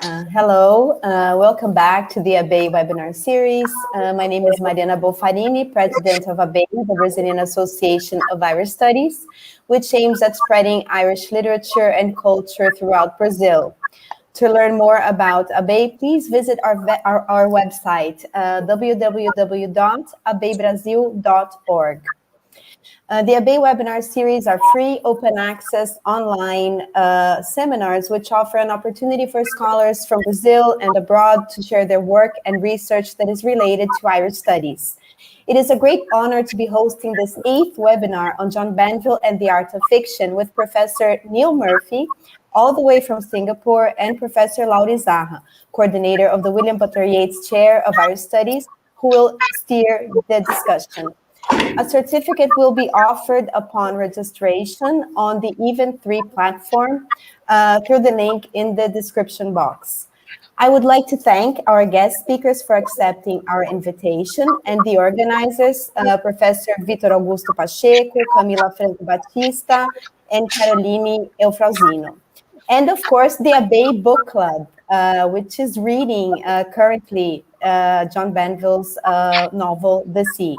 Hello, welcome back to the ABEI Webinar Series. My name is Mariana Bofarini, President of ABEI, the Brazilian Association of Irish Studies, which aims at spreading Irish literature and culture throughout Brazil. To learn more about ABEI, please visit our website, www.abeibrasil.org. The ABEI Webinar Series are free, open access, online seminars, which offer an opportunity for scholars from Brazil and abroad to share their work and research that is related to Irish studies. It is a great honor to be hosting this 8th webinar on John Banville and the Art of Fiction with Professor Neil Murphy, all the way from Singapore, and Professor Laura Izarra, coordinator of the William Butler Yeats Chair of Irish Studies, who will steer the discussion. A certificate will be offered upon registration on the Event3 platform through the link in the description box. I would like to thank our guest speakers for accepting our invitation and the organizers, Professor Vitor Augusto Pacheco, Camila Franco Batista, and Caroline Eufrausino. And of course, the ABEI Book Club, which is reading currently John Banville's novel, The Sea.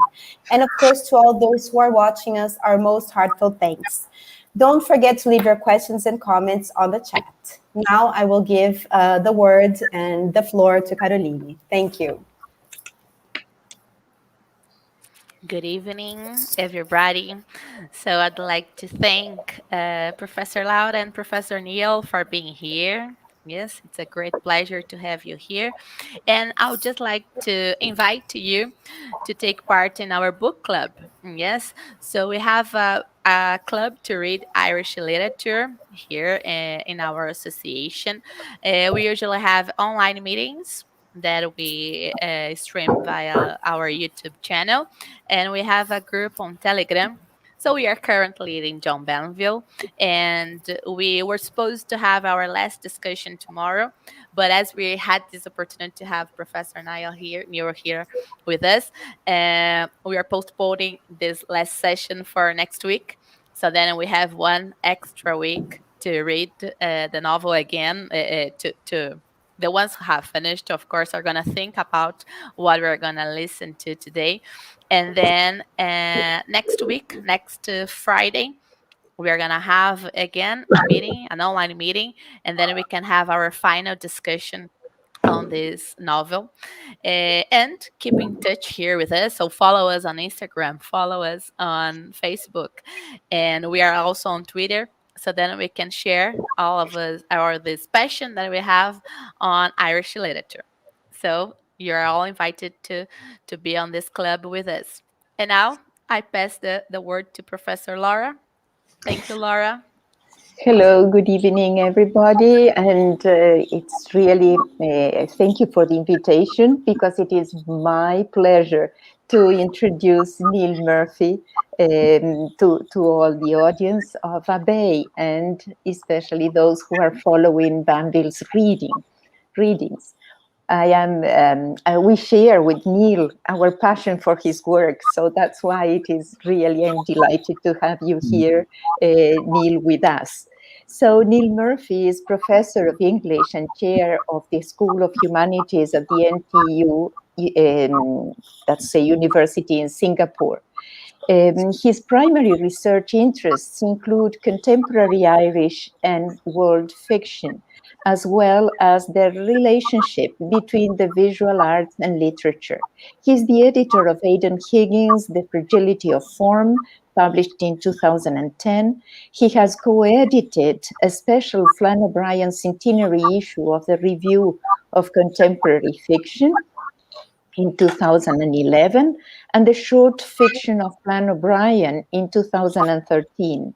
And of course, to all those who are watching us, our most heartfelt thanks. Don't forget to leave your questions and comments on the chat. Now I will give the word and the floor to Caroline. Thank you. Good evening, everybody. So I'd like to thank Professor Laura and Professor Neil for being here. Yes, it's a great pleasure to have you here. And I would just like to invite you to take part in our book club. Yes, so we have a club to read Irish literature here in our association. We usually have online meetings that we stream via our YouTube channel. And we have a group on Telegram. So we are currently in John Banville, and we were supposed to have our last discussion tomorrow. But as we had this opportunity to have Professor Neil here with us, we are postponing this last session for next week. So then we have one extra week to read the novel again, to the ones who have finished, of course, are going to think about what we're going to listen to today. And then next week, next Friday, we're going to have again a meeting, an online meeting, and then we can have our final discussion on this novel. And keep in touch here with us. So follow us on Instagram, follow us on Facebook, and we are also on Twitter. So then we can share all of us this passion that we have on Irish literature. So you're all invited to be on this club with us. And now I pass the word to Professor Laura. Thank you, Laura. Hello, good evening, everybody. And it's really, thank you for the invitation, because it is my pleasure to introduce Neil Murphy to all the audience of ABEI, and especially those who are following Banville's readings. We share with Neil our passion for his work, so that's why it is really, I'm delighted to have you here, Neil, with us. So Neil Murphy is Professor of English and Chair of the School of Humanities at the NTU, that's a university in Singapore. His primary research interests include contemporary Irish and world fiction, as well as the relationship between the visual arts and literature. He's the editor of Aidan Higgins' The Fragility of Form, published in 2010. He has co-edited a special Flann O'Brien centenary issue of the Review of Contemporary Fiction in 2011, and the short fiction of Flann O'Brien in 2013.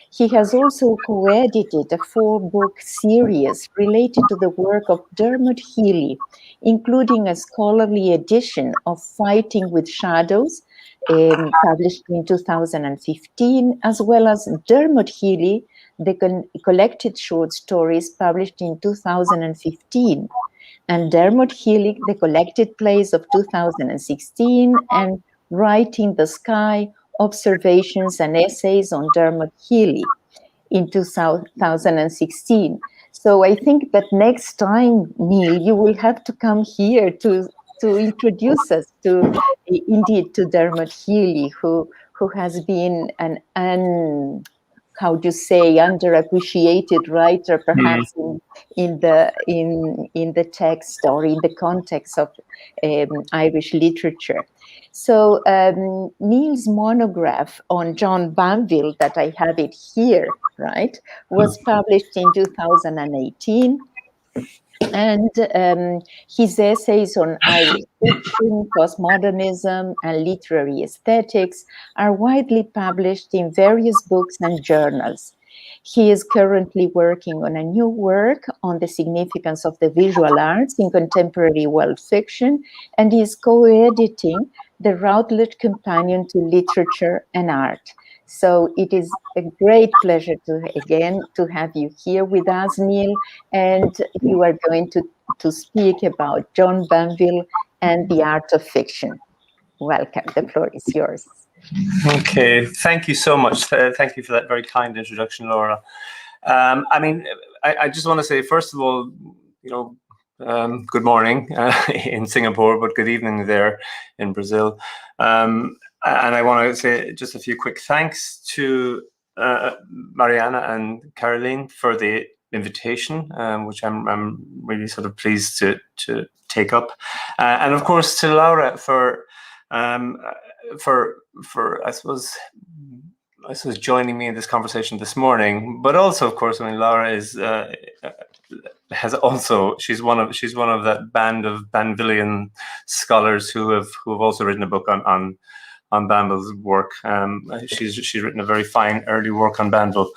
He has also co-edited a 4-book series related to the work of Dermot Healy, including a scholarly edition of Fighting with Shadows, published in 2015, as well as Dermot Healy, the collected short stories, published in 2015, and Dermot Healy, the collected plays of 2016, and Writing the Sky, Observations and Essays on Dermot Healy in 2016. So I think that next time, Neil, you will have to come here to introduce us to, indeed, to Dermot Healy, who has been how do you say, underappreciated writer, perhaps in the text or in the context of Irish literature. So Neil's monograph on John Banville, that I have it here, right, was published in 2018. And his essays on Irish fiction, postmodernism, and literary aesthetics are widely published in various books and journals. He is currently working on a new work on the significance of the visual arts in contemporary world fiction, and he is co-editing the Routledge Companion to Literature and Art. So it is a great pleasure to have you here with us, Neil, and you are going to speak about John Banville and the art of fiction. Welcome, the floor is yours. Okay, thank you so much. Thank you for that very kind introduction, Laura. I mean, I just want to say, first of all, good morning in Singapore, but good evening there in Brazil. And I want to say just a few quick thanks to Mariana and Caroline for the invitation, which I'm really sort of pleased to take up, and of course to Laura for I suppose joining me in this conversation this morning. But also, of course, I mean, Laura is she's one of that band of Banvillian scholars who have also written a book on Banville's work. She's written a very fine early work on Banville.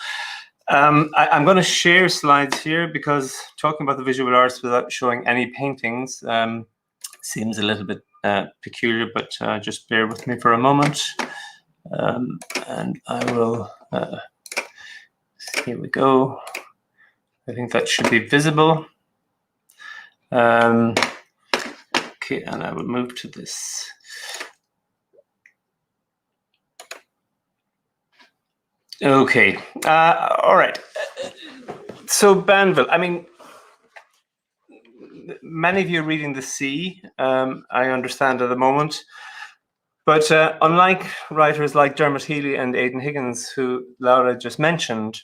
I'm going to share slides here because talking about the visual arts without showing any paintings seems a little bit peculiar, but just bear with me for a moment. And I will, here we go. I think that should be visible. Okay, and I will move to this. Okay, all right. So Banville, I mean, many of you are reading The Sea, I understand at the moment. But unlike writers like Dermot Healy and Aidan Higgins, who Laura just mentioned,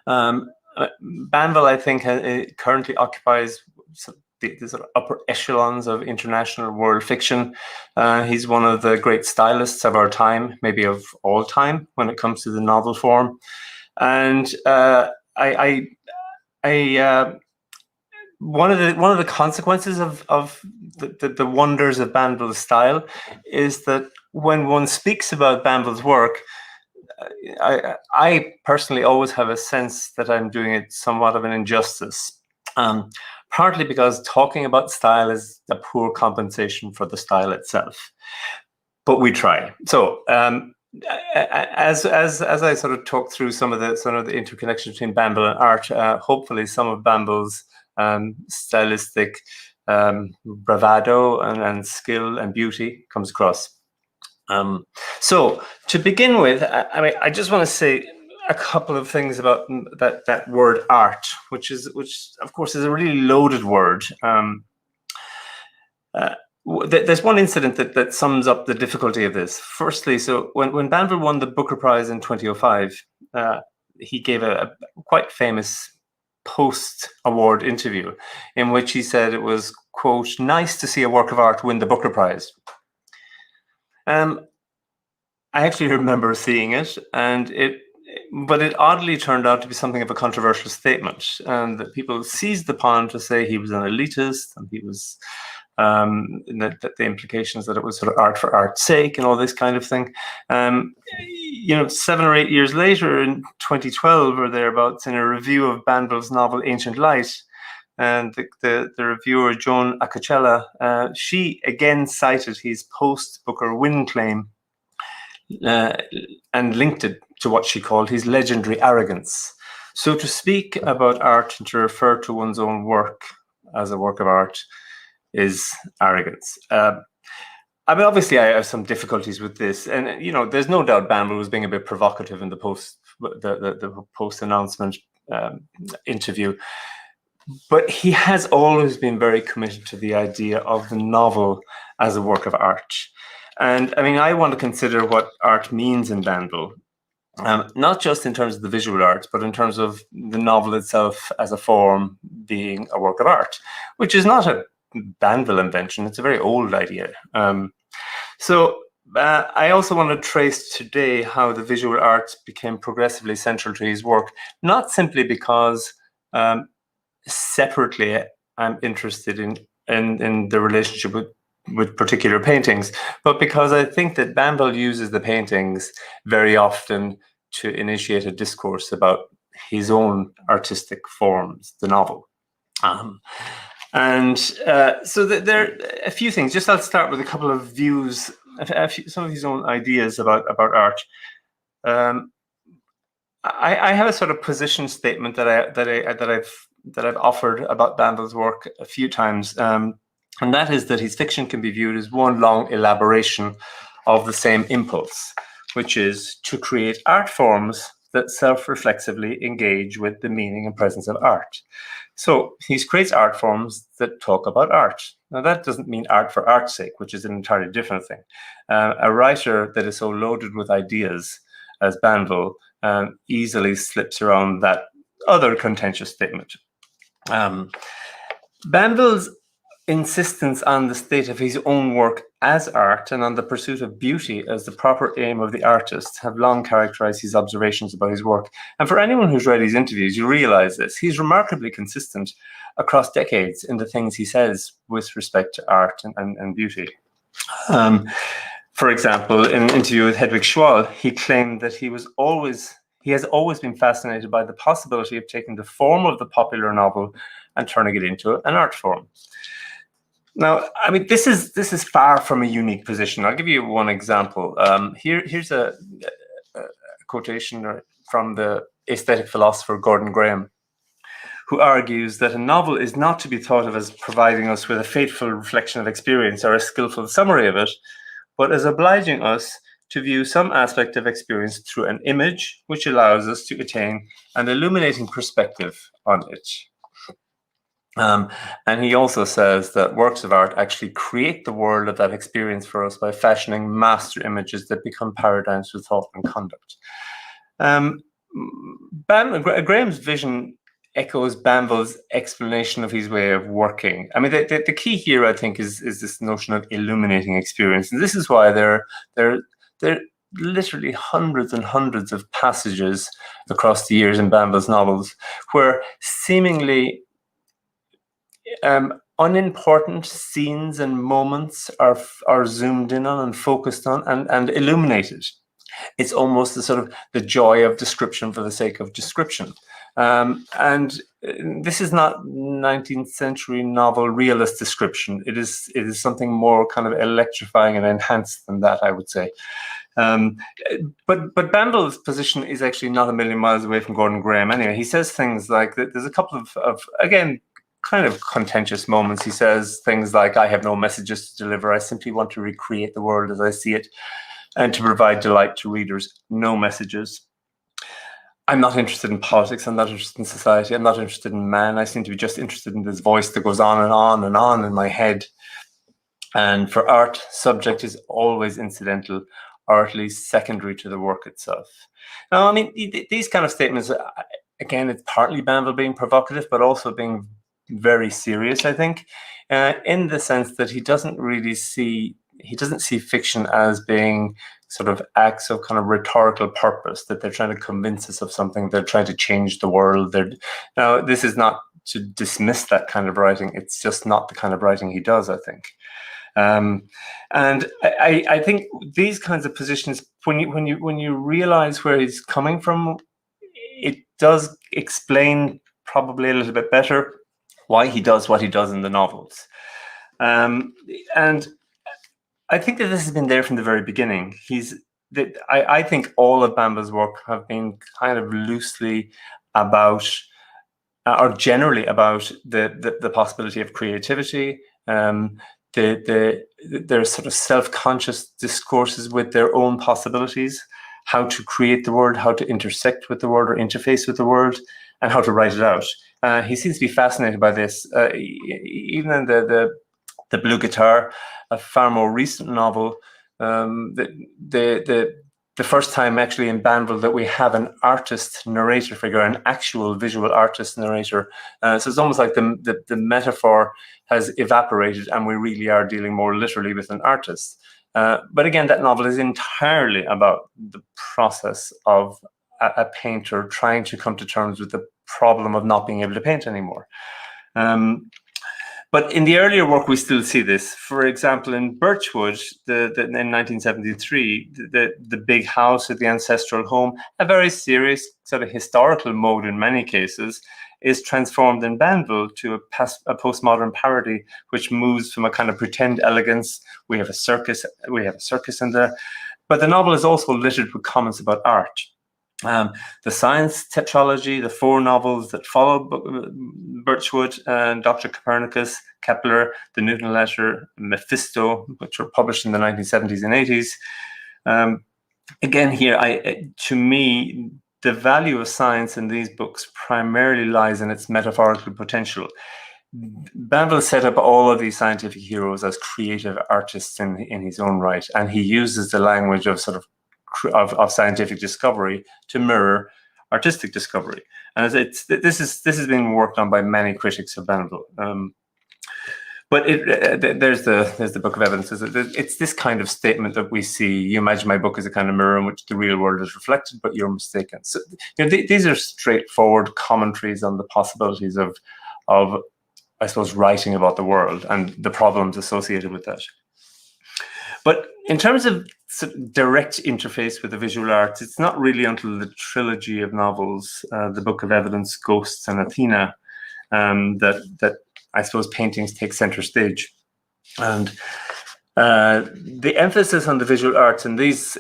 Banville, I think, currently occupies the sort of upper echelons of international world fiction. He's one of the great stylists of our time, maybe of all time, when it comes to the novel form. And one of the consequences of the wonders of Banville's style is that when one speaks about Banville's work, I personally always have a sense that I'm doing it somewhat of an injustice. Partly because talking about style is a poor compensation for the style itself, but we try. So as I sort of talk through some of the interconnection between Banville and art, hopefully some of Banville's stylistic bravado and skill and beauty comes across. So to begin with, I mean, I just want to say a couple of things about that word art, which of course is a really loaded word. There's one incident that sums up the difficulty of this. Firstly, so when Banville won the Booker Prize in 2005, he gave a quite famous post-award interview in which he said it was, quote, "nice to see a work of art win the Booker Prize." I actually remember seeing it, but it oddly turned out to be something of a controversial statement, and that people seized upon to say he was an elitist, and he was that the implications that it was sort of art for art's sake and all this kind of thing. 7 or 8 years later, in 2012 or thereabouts, in a review of Banville's novel Ancient Light, and the reviewer Joan Acocella, she again cited his post-Booker win claim and linked it to what she called his legendary arrogance. So to speak about art and to refer to one's own work as a work of art is arrogance. I mean, obviously, I have some difficulties with this, and there's no doubt Banville was being a bit provocative in the post announcement. interview. But he has always been very committed to the idea of the novel as a work of art. And I mean, I want to consider what art means in Banville, not just in terms of the visual arts, but in terms of the novel itself as a form being a work of art, which is not a Banville invention. It's a very old idea. I also want to trace today how the visual arts became progressively central to his work, not simply because separately I'm interested in the relationship with particular paintings, but because I think that Banville uses the paintings very often to initiate a discourse about his own artistic forms, the novel. So there are a few things. Just I'll start with a couple of views, some of his own ideas about art. I have a sort of position statement that I've offered about Banville's work a few times, and that is that his fiction can be viewed as one long elaboration of the same impulse, which is to create art forms that self-reflexively engage with the meaning and presence of art. So he creates art forms that talk about art. Now that doesn't mean art for art's sake, which is an entirely different thing. A writer that is so loaded with ideas as Banville easily slips around that other contentious statement. Banville's insistence on the state of his own work as art and on the pursuit of beauty as the proper aim of the artist have long characterized his observations about his work. And for anyone who's read his interviews, you realize this. He's remarkably consistent across decades in the things he says with respect to art and beauty. For example, in an interview with Hedwig Schwal, he claimed that he has always been fascinated by the possibility of taking the form of the popular novel and turning it into an art form. Now, I mean, this is far from a unique position. I'll give you one example. Here's a quotation from the aesthetic philosopher Gordon Graham, who argues that a novel is not to be thought of as providing us with a faithful reflection of experience or a skillful summary of it, but as obliging us to view some aspect of experience through an image which allows us to attain an illuminating perspective on it. And he also says that works of art actually create the world of that experience for us by fashioning master images that become paradigms for thought and conduct. Graham's vision echoes Banville's explanation of his way of working. I mean, the key here, I think, is this notion of illuminating experience. And this is why there are literally hundreds and hundreds of passages across the years in Banville's novels where seemingly unimportant scenes and moments are zoomed in on and focused on and illuminated. It's almost the joy of description for the sake of description. And this is not 19th century novel realist description. It is something more kind of electrifying and enhanced than that, I would say. But Banville's position is actually not a million miles away from Gordon Graham. Anyway, he says things like that. There's a couple of again, kind of contentious moments. He says things like, I have no messages to deliver. I simply want to recreate the world as I see it and to provide delight to readers, no messages. I'm not interested in politics. I'm not interested in society. I'm not interested in man. I seem to be just interested in this voice that goes on and on and on in my head. And for art, subject is always incidental, or at least secondary to the work itself. Now, I mean, these kind of statements, again, it's partly Banville being provocative, but also being very serious, I think, in the sense that he doesn't see fiction as being sort of acts of kind of rhetorical purpose, that they're trying to convince us of something, they're trying to change the world. Now, this is not to dismiss that kind of writing. It's just not the kind of writing he does, I think. And I think these kinds of positions, when you realize where he's coming from, it does explain probably a little bit better why he does what he does in the novels. And I think that this has been there from the very beginning. I think all of Banville's work have been kind of loosely about, or generally about, the possibility of creativity, their sort of self-conscious discourses with their own possibilities, how to create the world, how to intersect with the world or interface with the world, and how to write it out. He seems to be fascinated by this. Even in the Blue Guitar, a far more recent novel, the first time actually in Banville that we have an artist narrator figure, an actual visual artist narrator. So it's almost like the metaphor has evaporated and we really are dealing more literally with an artist. But again, that novel is entirely about the process of a painter trying to come to terms with the problem of not being able to paint anymore. But in the earlier work, we still see this. For example, in Birchwood, in 1973, the big house at the ancestral home, a very serious sort of historical mode in many cases, is transformed in Banville to a postmodern parody, which moves from a kind of pretend elegance. We have a circus in there, but the novel is also littered with comments about art. The science tetralogy, the 4 novels that follow Birchwood, Dr. Copernicus, Kepler, the Newton Letter, Mephisto, which were published in the 1970s and 80s. Again, here, to me, the value of science in these books primarily lies in its metaphorical potential. Banville set up all of these scientific heroes as creative artists in his own right, and he uses the language of of scientific discovery to mirror artistic discovery, and this has been worked on by many critics of Banville. But there's the Book of Evidence. It's this kind of statement that we see. You imagine my book as a kind of mirror in which the real world is reflected, but you're mistaken. So these are straightforward commentaries on the possibilities of I suppose writing about the world and the problems associated with that. But in terms of direct interface with the visual arts, it's not really until the trilogy of novels, the Book of Evidence, Ghosts, and Athena, that I suppose paintings take center stage. And the emphasis on the visual arts in these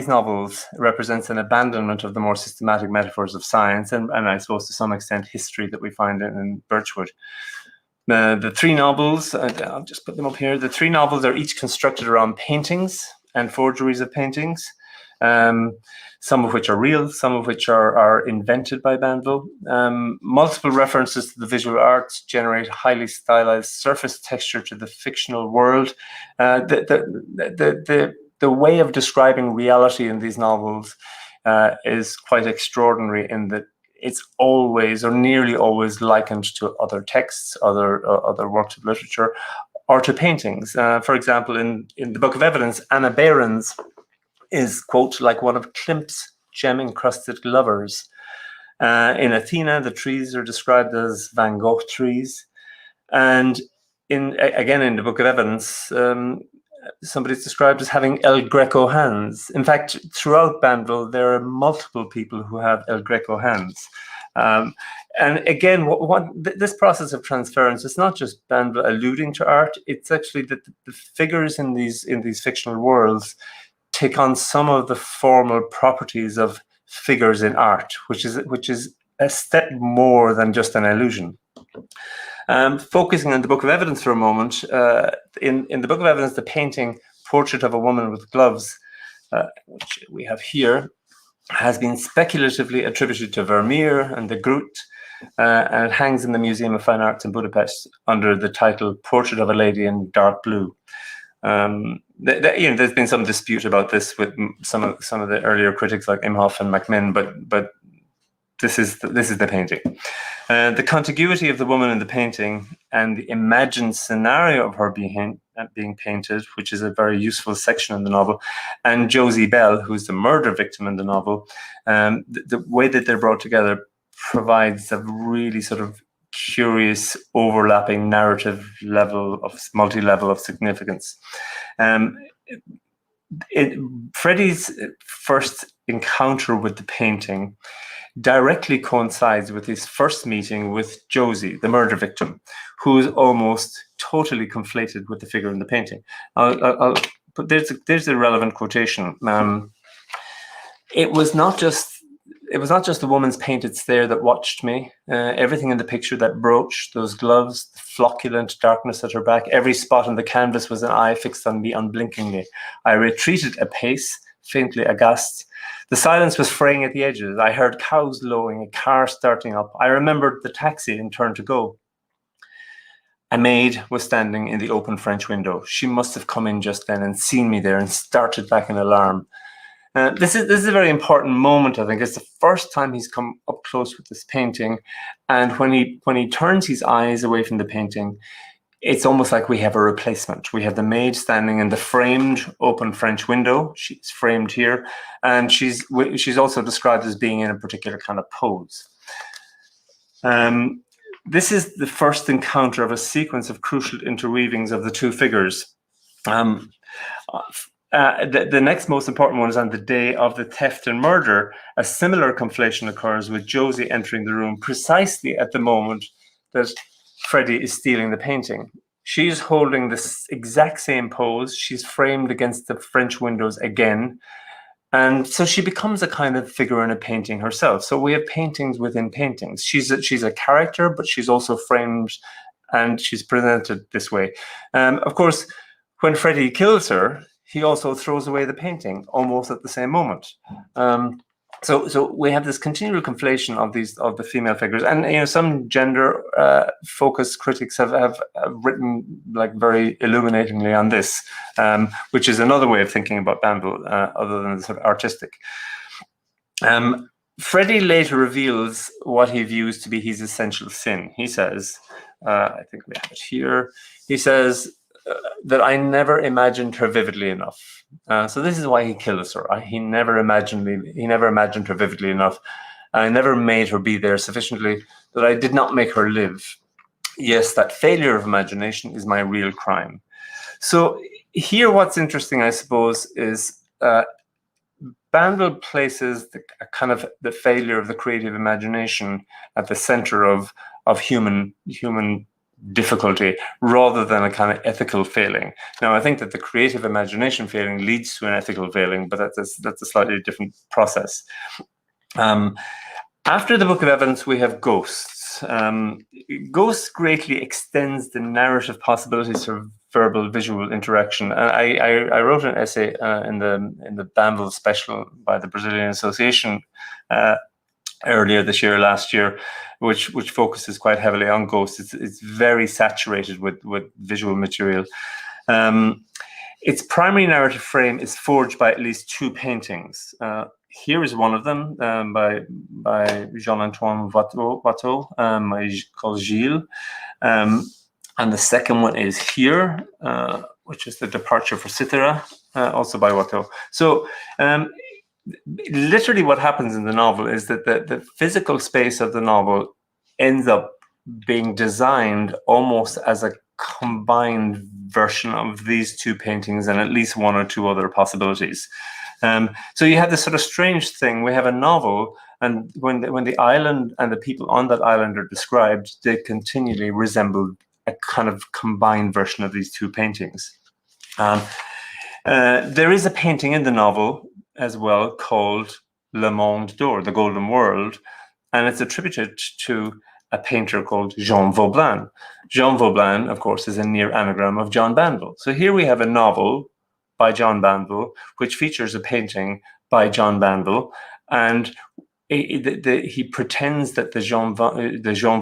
novels represents an abandonment of the more systematic metaphors of science and I suppose to some extent history that we find in Birchwood. The 3 novels, I'll just put them up here. The 3 novels are each constructed around paintings and forgeries of paintings, some of which are real, some of which are invented by Banville. Multiple references to the visual arts generate highly stylized surface texture to the fictional world. The way of describing reality in these novels is quite extraordinary in that it's always or nearly always likened to other texts, other works of literature, or to paintings. For example, in the Book of Evidence, Anna Behrens is, quote, like one of Klimt's gem-encrusted lovers. In Athena, the trees are described as Van Gogh trees. And again, in the Book of Evidence, somebody's described as having El Greco hands. In fact, throughout Banville, there are multiple people who have El Greco hands. And again, this process of transference is not just Banville alluding to art, it's actually that the figures in these fictional worlds take on some of the formal properties of figures in art, which is a step more than just an illusion. Focusing on the Book of Evidence for a moment, in the Book of Evidence, the painting Portrait of a Woman with Gloves, which we have here, has been speculatively attributed to Vermeer and de Groot, and it hangs in the Museum of Fine Arts in Budapest under the title Portrait of a Lady in Dark Blue. There's been some dispute about this with some of the earlier critics like Imhoff and Macmillan, but this is the painting. The contiguity of the woman in the painting and the imagined scenario of her being painted, which is a very useful section in the novel, and Josie Bell, who's the murder victim in the novel, the way that they're brought together provides a really sort of curious overlapping narrative multi-level of significance. Freddie's first encounter with the painting directly coincides with his first meeting with Josie, the murder victim, who is almost totally conflated with the figure in the painting. But there's a relevant quotation. It was not just the woman's painted stare that watched me. Everything in the picture, that brooch, those gloves, the flocculent darkness at her back, every spot on the canvas was an eye fixed on me unblinkingly. I retreated a pace, faintly aghast. The silence was fraying at the edges. I heard cows lowing, a car starting up. I remembered the taxi and turned to go. A maid was standing in the open French window. She must have come in just then and seen me there and started back in alarm. This is a very important moment, I think. It's the first time he's come up close with this painting. And when he turns his eyes away from the painting, it's almost like we have a replacement. We have the maid standing in the framed open French window. She's framed here. And she's also described as being in a particular kind of pose. This is the first encounter of a sequence of crucial interweavings of the two figures. The next most important one is on the day of the theft and murder. A similar conflation occurs with Josie entering the room precisely at the moment that Freddie is stealing the painting. She's holding this exact same pose. She's framed against the French windows again. And so she becomes a kind of figure in a painting herself. So we have paintings within paintings. She's a character, but she's also framed and she's presented this way. Of course, when Freddie kills her, he also throws away the painting almost at the same moment. So we have this continual conflation of the female figures, and some gender focused critics have written like very illuminatingly on this, which is another way of thinking about Banville, other than the sort of artistic. Freddie later reveals what he views to be his essential sin. He says, I think we have it here. He says that I never imagined her vividly enough. So this is why he kills her. He never imagined her vividly enough. I never made her be there sufficiently that I did not make her live. Yes, that failure of imagination is my real crime. So here what's interesting, I suppose, is Banville places the failure of the creative imagination at the center of human difficulty rather than a kind of ethical failing. Now, I think that the creative imagination failing leads to an ethical failing, but that's a slightly different process. After the Book of Evidence, we have ghosts. Ghosts greatly extends the narrative possibilities for verbal visual interaction. And I wrote an essay in the Banville special by the Brazilian Association earlier this year, last year, which focuses quite heavily on ghosts. It's very saturated with visual material. Its primary narrative frame is forged by at least two paintings. Here is one of them by Jean-Antoine Watteau, called Gilles. And the second one is here, which is The Departure for Izarra, also by Watteau. So literally what happens in the novel is that the physical space of the novel ends up being designed almost as a combined version of these two paintings and at least one or two other possibilities. So you have this sort of strange thing. We have a novel, and when the island and the people on that island are described, they continually resemble a kind of combined version of these two paintings. There is a painting in the novel as well called Le Monde d'Or, the Golden World, and it's attributed to a painter called Jean Vaublin. Jean Vaublin, of course, is a near anagram of John Banville. So here we have a novel by John Banville, which features a painting by John Banville, and he pretends that the Jean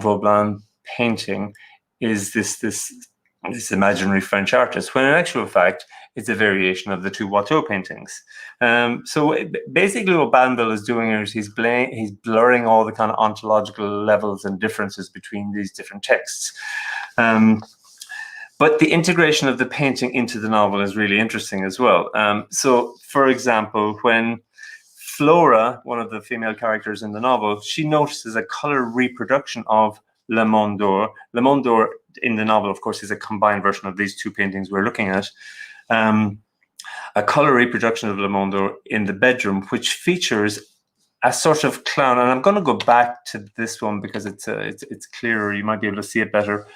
Vaublin painting is this imaginary French artist, when in actual fact it's a variation of the two Watteau paintings. So basically what Banville is doing is he's blurring all the kind of ontological levels and differences between these different texts. But the integration of the painting into the novel is really interesting as well. So for example, when Flora, one of the female characters in the novel, she notices a color reproduction of Le Monde d'Or. Le Monde d'Or in the novel, of course, is a combined version of these two paintings we're looking at. A color reproduction of Le Monde d'Or in the bedroom, which features a sort of clown. And I'm going to go back to this one because it's clearer. You might be able to see it better.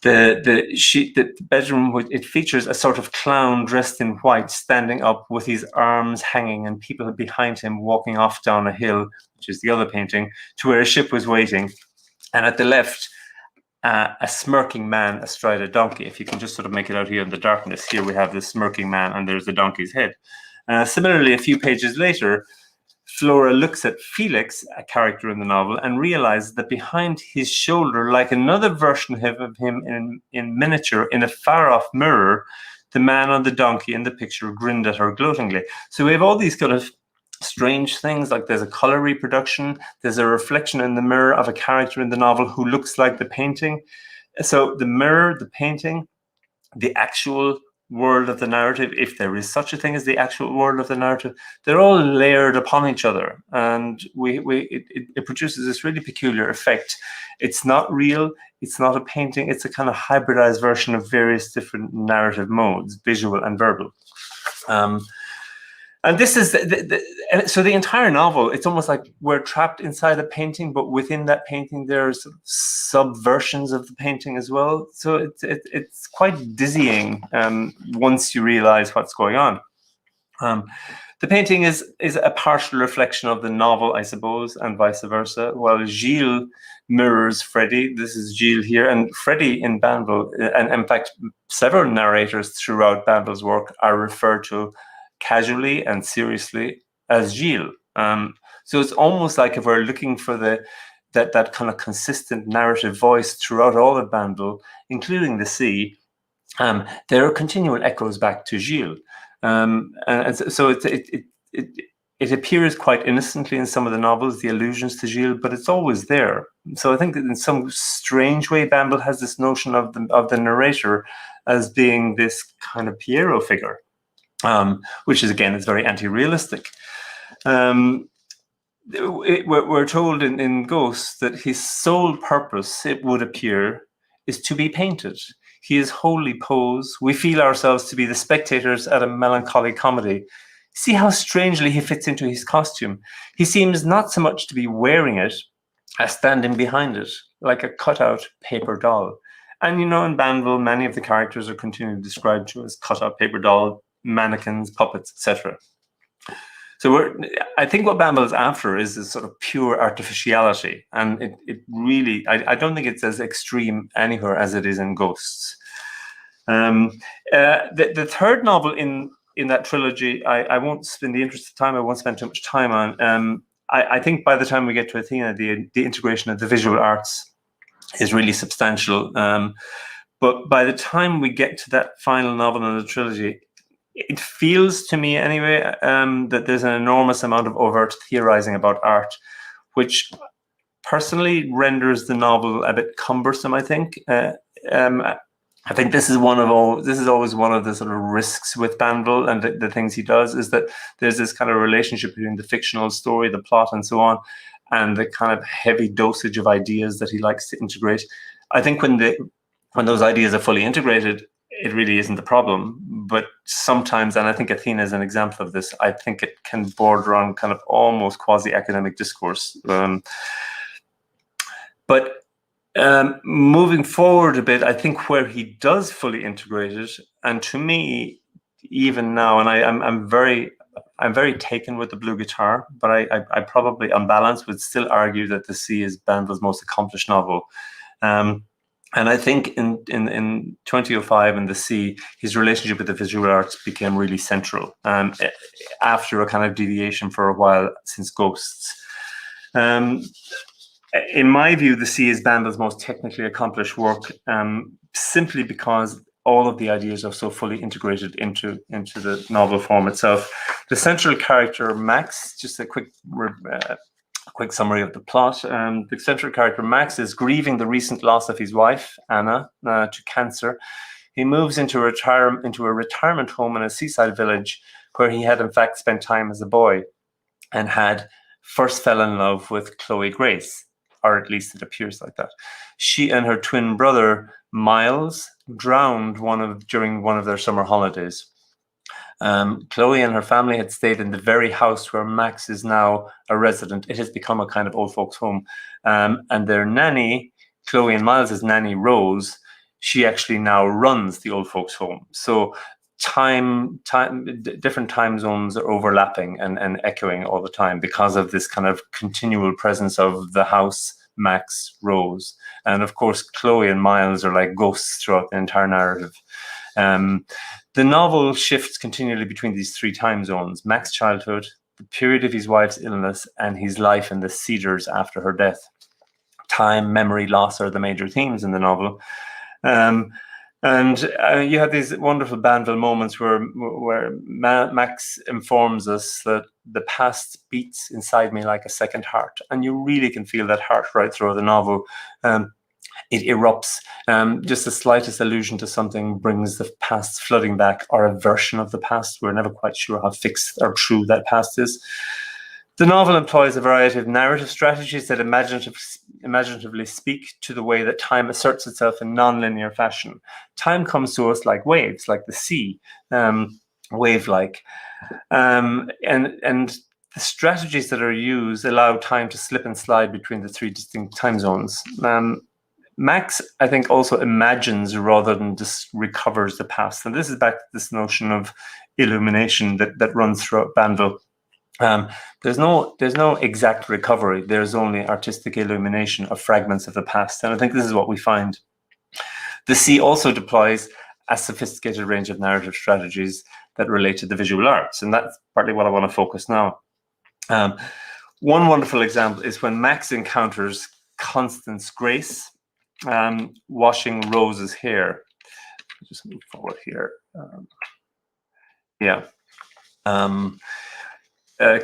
The bedroom, it features a sort of clown dressed in white, standing up with his arms hanging, and people behind him walking off down a hill, which is the other painting, to where a ship was waiting. And at the left, a smirking man astride a donkey. If you can just sort of make it out here in the darkness, here we have this smirking man, and there's the donkey's head. Similarly, a few pages later, Flora looks at Felix, a character in the novel, and realizes that behind his shoulder, like another version of him in miniature, in a far-off mirror, the man on the donkey in the picture grinned at her gloatingly. So we have all these kind of strange things, like there's a color reproduction, there's a reflection in the mirror of a character in the novel who looks like the painting. So the mirror, the painting, the actual world of the narrative, if there is such a thing as the actual world of the narrative, they're all layered upon each other, and it produces this really peculiar effect. It's not real, it's not a painting, it's a kind of hybridized version of various different narrative modes, visual and verbal. And this is so the entire novel, it's almost like we're trapped inside a painting, but within that painting there's subversions of the painting as well. So it's quite dizzying once you realize what's going on. The painting is a partial reflection of the novel, I suppose, and vice versa. While Gilles mirrors Freddie, this is Gilles here, and Freddie in Banville, and in fact several narrators throughout Banville's work are referred to casually and seriously as Gilles. So it's almost like if we're looking for that kind of consistent narrative voice throughout all of Banville, including the sea, there are continual echoes back to Gilles. And so it appears quite innocently in some of the novels, the allusions to Gilles, but it's always there. So I think that in some strange way, Banville has this notion of the narrator as being this kind of Pierrot figure. Which is, again, it's very anti-realistic. We're told in Ghosts that his sole purpose, it would appear, is to be painted. He is wholly posed. We feel ourselves to be the spectators at a melancholy comedy. See how strangely he fits into his costume. He seems not so much to be wearing it as standing behind it, like a cut-out paper doll. And you know, in Banville, many of the characters are continually described to as cut-out paper doll, mannequins, puppets, etc. So I think what Banville is after is this sort of pure artificiality, and it really, I don't think it's as extreme anywhere as it is in Ghosts. The third novel in that trilogy, I won't spend the interest of time, I won't spend too much time on. I think by the time we get to Athena, the integration of the visual arts is really substantial. But by the time we get to that final novel in the trilogy, it feels to me anyway that there's an enormous amount of overt theorizing about art, which personally renders the novel a bit cumbersome, I think. I think this is always one of the sort of risks with Banville and the things he does, is that there's this kind of relationship between the fictional story, the plot, and so on, and the kind of heavy dosage of ideas that he likes to integrate. I think when those ideas are fully integrated, it really isn't the problem. But sometimes, and I think Athena is an example of this, I think it can border on kind of almost quasi-academic discourse. But moving forward a bit, I think where he does fully integrate it, and to me, even now, and I'm very taken with the blue guitar, but I probably, on balance, would still argue that The Sea is Banville's most accomplished novel. And I think in 2005 in The Sea, his relationship with the visual arts became really central, after a kind of deviation for a while since Ghosts. In my view, The Sea is Banville's most technically accomplished work, simply because all of the ideas are so fully integrated into the novel form itself. The central character, Max, just a quick summary of the plot. The central character, Max, is grieving the recent loss of his wife, Anna, to cancer. He moves into a retirement home in a seaside village where he had, in fact, spent time as a boy and had first fell in love with Chloe Grace, or at least it appears like that. She and her twin brother, Miles, drowned during one of their summer holidays. Chloe and her family had stayed in the very house where Max is now a resident. It has become a kind of old folks' home. And their nanny, Chloe and Miles' nanny, Rose, she actually now runs the old folks' home. So different time zones are overlapping and echoing all the time because of this kind of continual presence of the house, Max, Rose. And of course, Chloe and Miles are like ghosts throughout the entire narrative. The novel shifts continually between these three time zones: Max's childhood, the period of his wife's illness, and his life in the Cedars after her death. Time, memory, loss are the major themes in the novel. You have these wonderful Banville moments where Max informs us that the past beats inside me like a second heart, and you really can feel that heart right through the novel. It erupts. Just the slightest allusion to something brings the past flooding back, or a version of the past. We're never quite sure how fixed or true that past is. The novel employs a variety of narrative strategies that imaginatively speak to the way that time asserts itself in non-linear fashion. Time comes to us like waves, like the sea, wave-like. And the strategies that are used allow time to slip and slide between the three distinct time zones. Max, I think, also imagines rather than just recovers the past. And this is back to this notion of illumination that runs throughout Banville. There's no exact recovery. There's only artistic illumination of fragments of the past. And I think this is what we find. The sea also deploys a sophisticated range of narrative strategies that relate to the visual arts. And that's partly what I want to focus now. One wonderful example is when Max encounters Constance Grace washing Rose's hair. Just move forward here.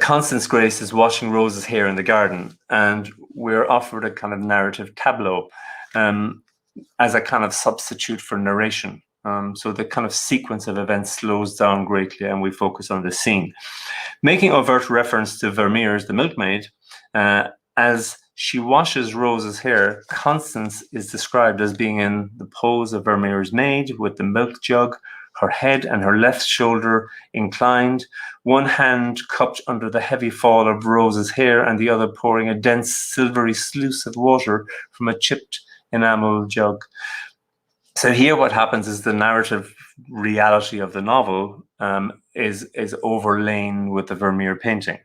Constance Grace is washing Rose's hair in the garden, and we're offered a kind of narrative tableau as a kind of substitute for narration. So the kind of sequence of events slows down greatly, and we focus on the scene. Making overt reference to Vermeer's The Milkmaid, as she washes Rose's hair, Constance is described as being in the pose of Vermeer's maid, with the milk jug, her head and her left shoulder inclined, one hand cupped under the heavy fall of Rose's hair, and the other pouring a dense silvery sluice of water from a chipped enamel jug. So here what happens is the narrative reality of the novel is overlain with the Vermeer painting.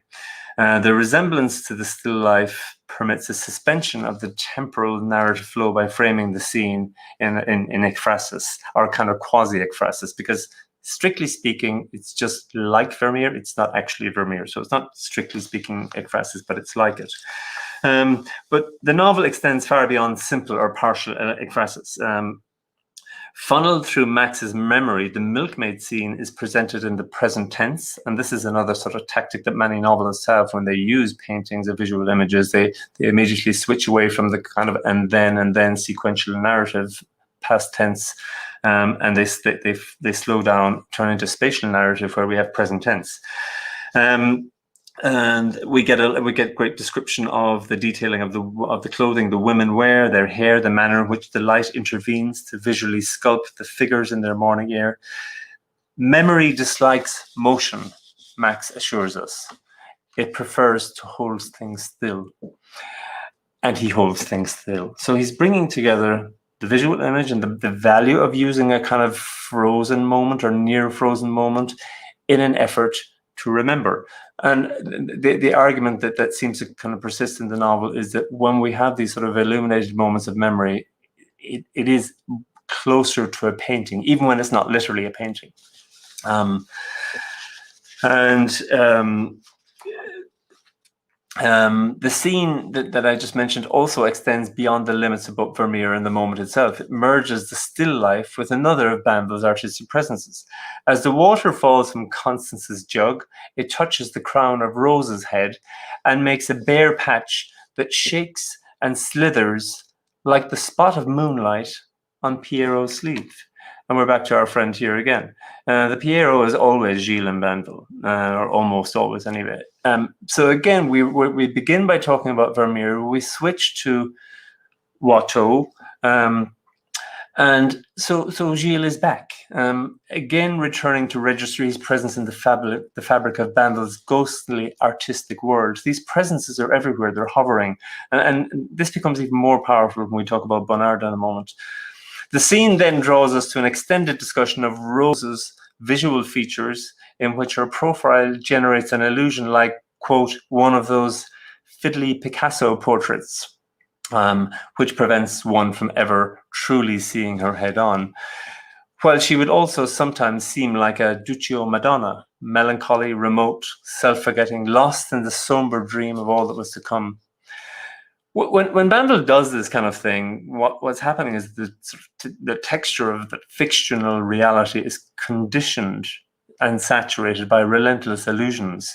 The resemblance to the still life permits a suspension of the temporal narrative flow by framing the scene in ekphrasis, or kind of quasi-ekphrasis, because strictly speaking, it's just like Vermeer. It's not actually Vermeer. So it's not strictly speaking ekphrasis, but it's like it. But the novel extends far beyond simple or partial ekphrasis. Funneled through Max's memory, the milkmaid scene is presented in the present tense, and this is another sort of tactic that many novelists have when they use paintings or visual images. They immediately switch away from the kind of and then sequential narrative, past tense, and they slow down, turn into spatial narrative where we have present tense. And we get great description of the detailing of the clothing the women wear, their hair, the manner in which the light intervenes to visually sculpt the figures in their morning air. Memory dislikes motion, Max assures us. It prefers to hold things still, and he holds things still. So he's bringing together the visual image and the value of using a kind of frozen moment or near frozen moment in an effort to remember. And the argument that seems to kind of persist in the novel is that when we have these sort of illuminated moments of memory, it is closer to a painting, even when it's not literally a painting. The scene that I just mentioned also extends beyond the limits of both Vermeer and the moment itself. It merges the still life with another of Banville's artistic presences. As the water falls from Constance's jug, it touches the crown of Rose's head and makes a bare patch that shakes and slithers like the spot of moonlight on Pierrot's sleeve. And we're back to our friend here again. The Pierrot is always Gilles in Banville, or almost always anyway. So again, we begin by talking about Vermeer. We switch to Watteau, and so Gilles is back. Again, returning to register his presence in the fabric of Banville's ghostly artistic world. These presences are everywhere, they're hovering. And this becomes even more powerful when we talk about Bonnard in a moment. The scene then draws us to an extended discussion of Rose's visual features, in which her profile generates an illusion like, quote, one of those fiddly Picasso portraits, which prevents one from ever truly seeing her head on. while she would also sometimes seem like a Duccio Madonna, melancholy, remote, self-forgetting, lost in the somber dream of all that was to come. When Banville does this kind of thing, what's happening is the texture of the fictional reality is conditioned and saturated by relentless illusions.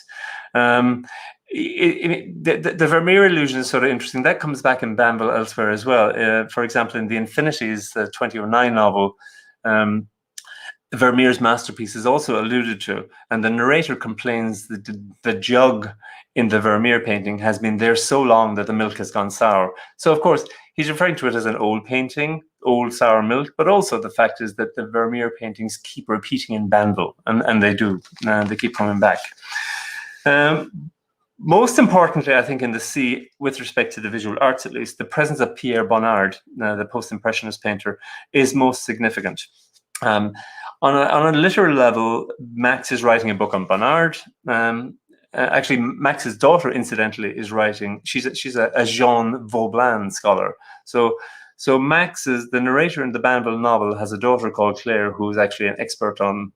The Vermeer illusion is sort of interesting. That comes back in Banville elsewhere as well. For example, in the Infinities, the 2009 novel, Vermeer's masterpiece is also alluded to, and the narrator complains that the jug in the Vermeer painting has been there so long that the milk has gone sour. So, of course, he's referring to it as an old painting, old sour milk, but also the fact is that the Vermeer paintings keep repeating in Banville, and they do, they keep coming back. Most importantly, I think in the sea, with respect to the visual arts at least, the presence of Pierre Bonnard, the post-impressionist painter, is most significant. On a literal level, Max is writing a book on Bonnard. Actually, Max's daughter, incidentally, is writing. She's a Jean Vauban scholar. So Max is the narrator in the Banville novel, has a daughter called Claire, who is actually an expert on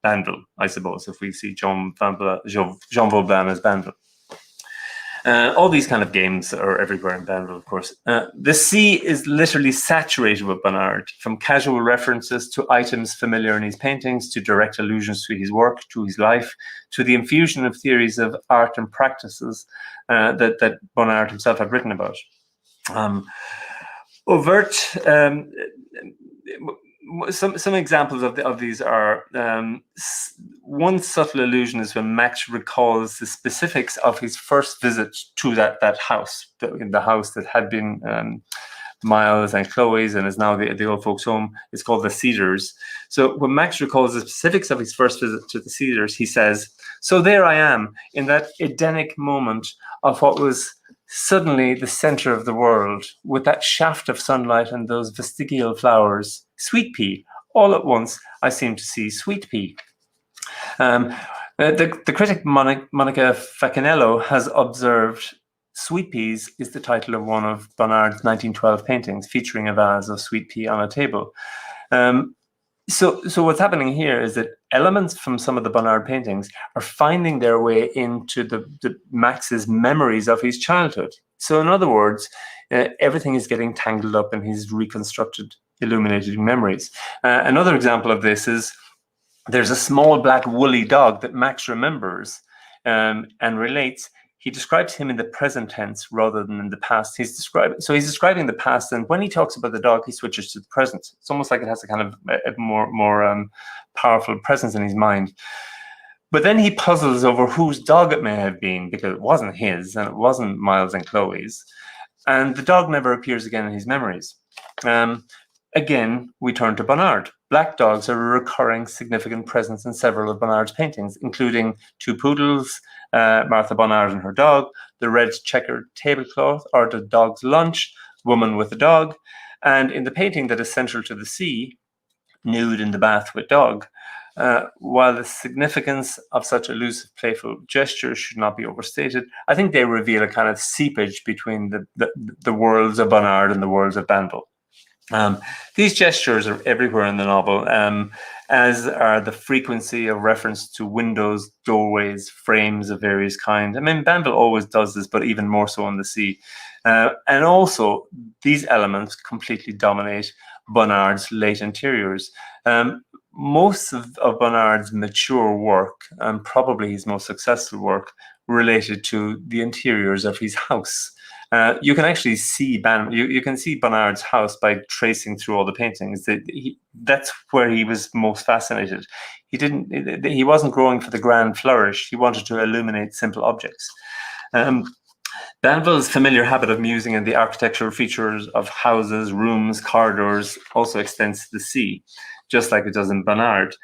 Banville, I suppose, if we see Jean Vauban as Banville. All these kind of games are everywhere in Banville, of course. The sea is literally saturated with Bonnard, from casual references to items familiar in his paintings, to direct allusions to his work, to his life, to the infusion of theories of art and practices that Bonnard himself had written about. Some examples of these are, one subtle allusion is when Max recalls the specifics of his first visit to that house, the house that had been Miles and Chloe's and is now the old folks' home. It's called the Cedars. So when Max recalls the specifics of his first visit to the Cedars, he says, "So there I am in that Edenic moment of what was suddenly the center of the world, with that shaft of sunlight and those vestigial flowers. Sweet pea. All at once, I seem to see sweet pea." The critic Monica Facinello has observed, "Sweet peas is the title of one of Bonnard's 1912 paintings, featuring a vase of sweet pea on a table." So what's happening here is that elements from some of the Bonnard paintings are finding their way into the Max's memories of his childhood. So in other words, everything is getting tangled up in his reconstructed, illuminated memories. Another example of this is there's a small black woolly dog that Max remembers and relates. He describes him in the present tense rather than in the past. He's describing the past, and when he talks about the dog, he switches to the present. It's almost like it has a kind of a more powerful presence in his mind. But then he puzzles over whose dog it may have been, because it wasn't his, and it wasn't Miles and Chloe's, and the dog never appears again in his memories. Again, we turn to Bonnard. Black dogs are a recurring significant presence in several of Bonnard's paintings, including Two Poodles, Martha Bonnard and her dog, the red checkered tablecloth, or the dog's lunch, Woman with a Dog, and in the painting that is central to the sea, Nude in the Bath with Dog. While the significance of such elusive, playful gestures should not be overstated, I think they reveal a kind of seepage between the worlds of Bonnard and the worlds of Banville. These gestures are everywhere in the novel, as are the frequency of reference to windows, doorways, frames of various kinds. I mean, Banville always does this, but even more so on the sea. And also, these elements completely dominate Bonnard's late interiors. Most of Bonnard's mature work, and probably his most successful work, related to the interiors of his house. You can actually see you can see Bonnard's house by tracing through all the paintings. That's where he was most fascinated. He wasn't growing for the grand flourish. He wanted to illuminate simple objects. Banville's familiar habit of musing in the architectural features of houses, rooms, corridors also extends to the sea, just like it does in Bonnard.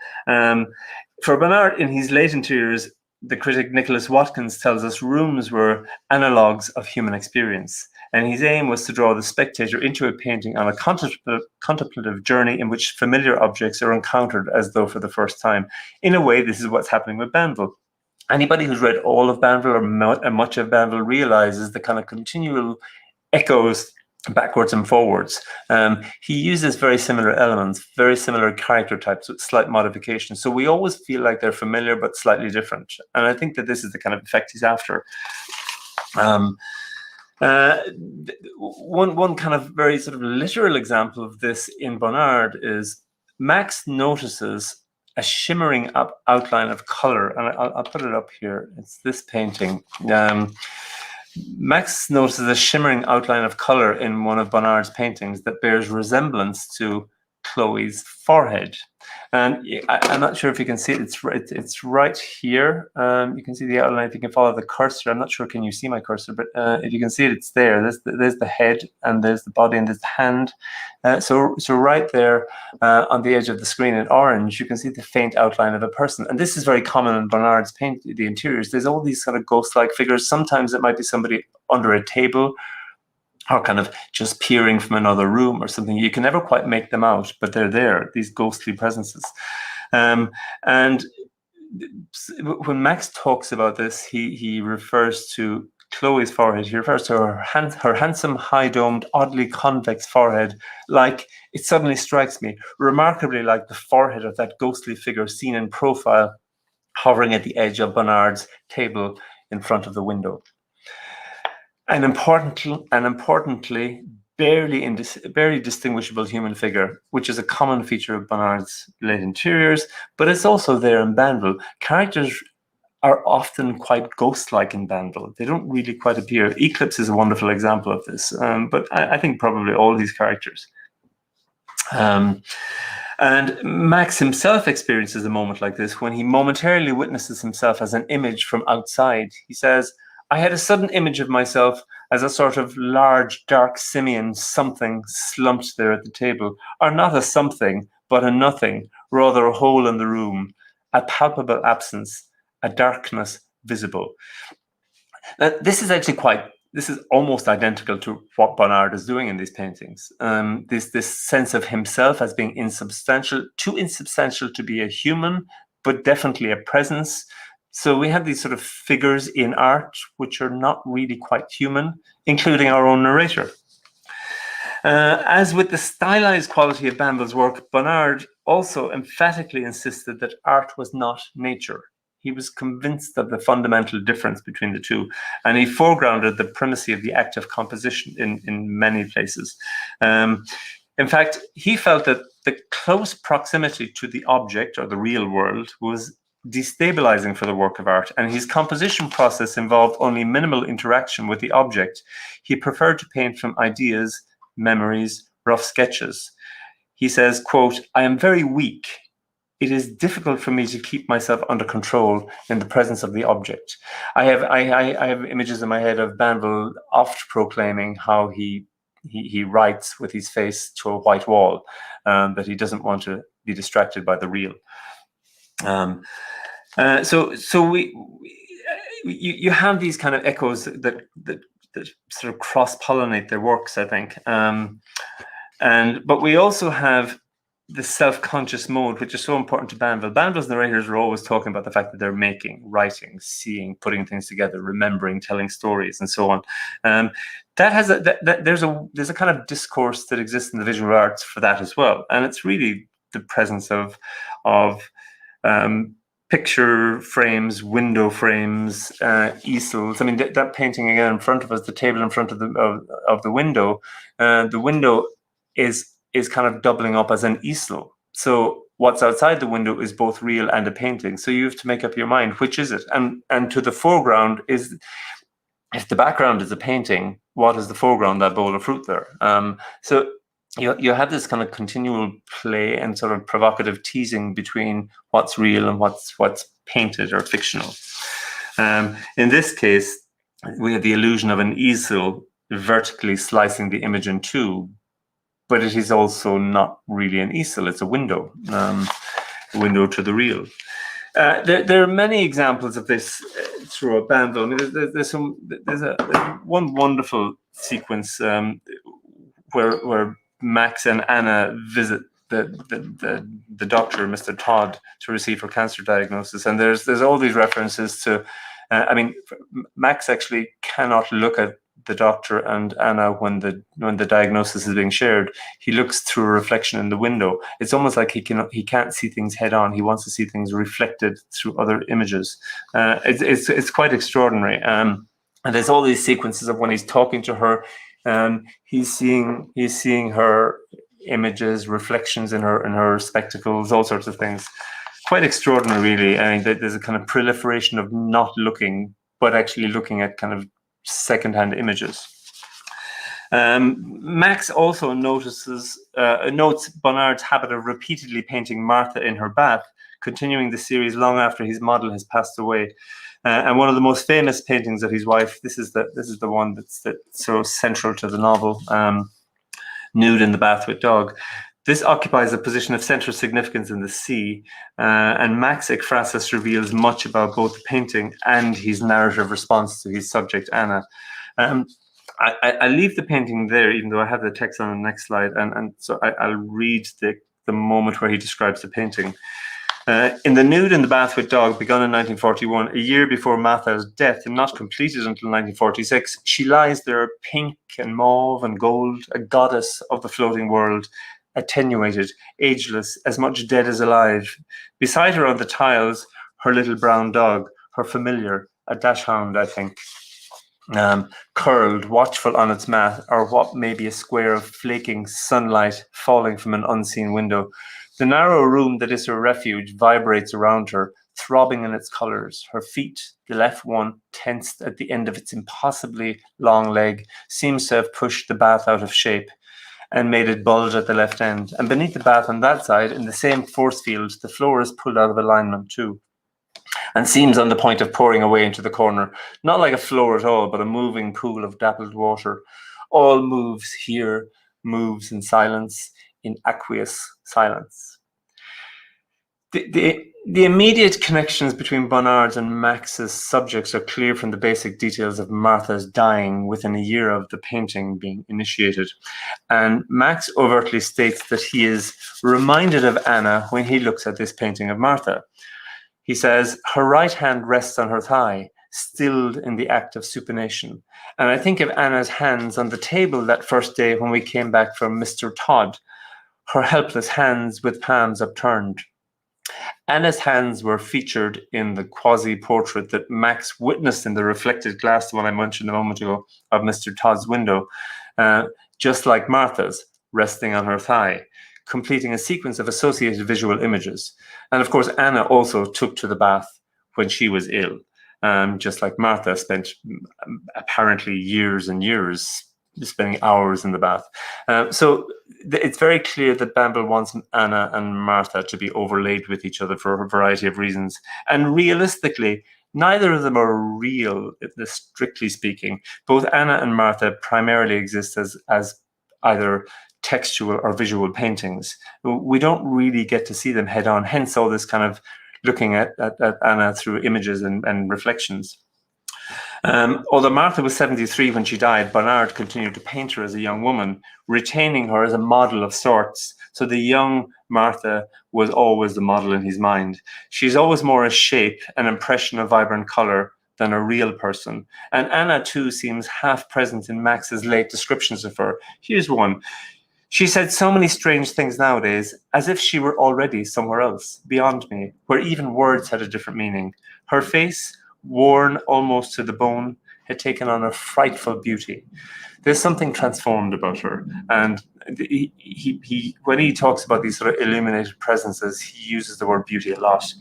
For Bonnard, in his late interiors, the critic Nicholas Watkins tells us rooms were analogues of human experience, and his aim was to draw the spectator into a painting on a contemplative journey in which familiar objects are encountered as though for the first time. In a way, this is what's happening with Banville. Anybody who's read all of Banville or much of Banville realizes the kind of continual echoes backwards and forwards. He uses very similar elements, very similar character types with slight modifications. So we always feel like they're familiar but slightly different. And I think that this is the kind of effect he's after. One kind of very sort of literal example of this in Bonnard is Max notices a shimmering outline of color, and I'll put it up here. It's this painting. Max notices a shimmering outline of color in one of Bonnard's paintings that bears resemblance to Chloe's forehead. And I'm not sure if you can see it. It's right here. You can see the outline if you can follow the cursor. I'm not sure, can you see my cursor? But if you can see it, it's there. There's the head, and there's the body, and there's the hand. So right there on the edge of the screen in orange, you can see the faint outline of a person. And this is very common in Bonnard's paint, the interiors. There's all these kind of ghost-like figures. Sometimes it might be somebody under a table, or kind of just peering from another room or something. You can never quite make them out, but they're there, these ghostly presences. And when Max talks about this, he refers to Chloe's forehead. He refers to her handsome, high-domed, oddly convex forehead, like, it suddenly strikes me, remarkably like the forehead of that ghostly figure seen in profile, hovering at the edge of Bonnard's table in front of the window. And importantly, barely distinguishable human figure, which is a common feature of Bonnard's late interiors, but it's also there in Banville. Characters are often quite ghost-like in Banville. They don't really quite appear. Eclipse is a wonderful example of this, but I think probably all these characters. And Max himself experiences a moment like this when he momentarily witnesses himself as an image from outside. He says, "I had a sudden image of myself as a sort of large, dark simian something slumped there at the table, or not a something, but a nothing, rather a hole in the room, a palpable absence, a darkness visible." Now, this is almost identical to what Bonnard is doing in these paintings. This sense of himself as being insubstantial, too insubstantial to be a human, but definitely a presence. So we have these sort of figures in art which are not really quite human, including our own narrator. As with the stylized quality of Banville's work, Bonnard also emphatically insisted that art was not nature. He was convinced of the fundamental difference between the two, and he foregrounded the primacy of the act of composition in many places. In fact, he felt that the close proximity to the object or the real world was destabilizing for the work of art, and his composition process involved only minimal interaction with the object. He preferred to paint from ideas, memories, rough sketches. He says, quote, "I am very weak. It is difficult for me to keep myself under control in the presence of the object." I have images in my head of Banville oft proclaiming how he writes with his face to a white wall, that he doesn't want to be distracted by the real. So you have these kind of echoes that sort of cross-pollinate their works, I think. But we also have the self-conscious mode, which is so important to Banville. Banville's narrators are always talking about the fact that they're making, writing, seeing, putting things together, remembering, telling stories, and so on. There's a kind of discourse that exists in the visual arts for that as well, and it's really the presence of picture frames, window frames, easels. I mean, that painting again in front of us, the table in front of the window. The window is kind of doubling up as an easel. So what's outside the window is both real and a painting. So you have to make up your mind, which is it? And to the foreground is, if the background is a painting, what is the foreground? That bowl of fruit there. So you have this kind of continual play and sort of provocative teasing between what's real and what's painted or fictional. In this case, we have the illusion of an easel vertically slicing the image in two, but it is also not really an easel, it's a window, window to the real. There are many examples of this throughout Banville. I mean, there's one wonderful sequence where Max and Anna visit the doctor, Mr. Todd, to receive her cancer diagnosis, and there's all these references to. I mean, Max actually cannot look at the doctor and Anna when the diagnosis is being shared, he looks through a reflection in the window. It's almost like he can't see things head on. He wants to see things reflected through other images. It's quite extraordinary. And there's all these sequences of when he's talking to her, he's seeing her images, reflections in her spectacles, all sorts of things. Quite extraordinary, really. I mean, there's a kind of proliferation of not looking, but actually looking at kind of secondhand images. Max also notes Bonnard's habit of repeatedly painting Martha in her bath, continuing the series long after his model has passed away. And one of the most famous paintings of his wife, this is the one that's so central to the novel, Nude in the Bath with Dog. This occupies a position of central significance in the sea, and Max Ekphrasis reveals much about both the painting and his narrative response to his subject, Anna. I leave the painting there, even though I have the text on the next slide, and so I'll read the moment where he describes the painting. In the Nude in the Bath with Dog, begun in 1941, a year before Martha's death and not completed until 1946, she lies there pink and mauve and gold, a goddess of the floating world, attenuated, ageless, as much dead as alive. Beside her on the tiles, her little brown dog, her familiar, a dachshund, I think, curled, watchful on its mat, or what may be a square of flaking sunlight falling from an unseen window. The narrow room that is her refuge vibrates around her, throbbing in its colors. Her feet, the left one, tensed at the end of its impossibly long leg, seems to have pushed the bath out of shape and made it bulge at the left end. And beneath the bath on that side, in the same force field, the floor is pulled out of alignment too, and seems on the point of pouring away into the corner. Not like a floor at all, but a moving pool of dappled water. All moves here, moves in silence, in aqueous silence. The immediate connections between Bonnard's and Max's subjects are clear from the basic details of Martha's dying within a year of the painting being initiated. And Max overtly states that he is reminded of Anna when he looks at this painting of Martha. He says, her right hand rests on her thigh, stilled in the act of supination. And I think of Anna's hands on the table that first day when we came back from Mr. Todd, her helpless hands with palms upturned. Anna's hands were featured in the quasi-portrait that Max witnessed in the reflected glass, the one I mentioned a moment ago, of Mr. Todd's window, just like Martha's, resting on her thigh, completing a sequence of associated visual images. And of course, Anna also took to the bath when she was ill, just like Martha spent apparently years and years spending hours in the bath. So it's very clear that Banville wants Anna and Martha to be overlaid with each other for a variety of reasons. And realistically, neither of them are real, strictly speaking. Both Anna and Martha primarily exist as either textual or visual paintings. We don't really get to see them head on, hence all this kind of looking at Anna through images and reflections. Although Martha was 73 when she died, Bonnard continued to paint her as a young woman, retaining her as a model of sorts. So the young Martha was always the model in his mind. She's always more a shape, an impression of vibrant color, than a real person. And Anna, too, seems half present in Max's late descriptions of her. Here's one. She said so many strange things nowadays, as if she were already somewhere else, beyond me, where even words had a different meaning. Her face, worn almost to the bone, had taken on a frightful beauty. There's something transformed about her. And he when he talks about these sort of illuminated presences, he uses the word beauty a lot.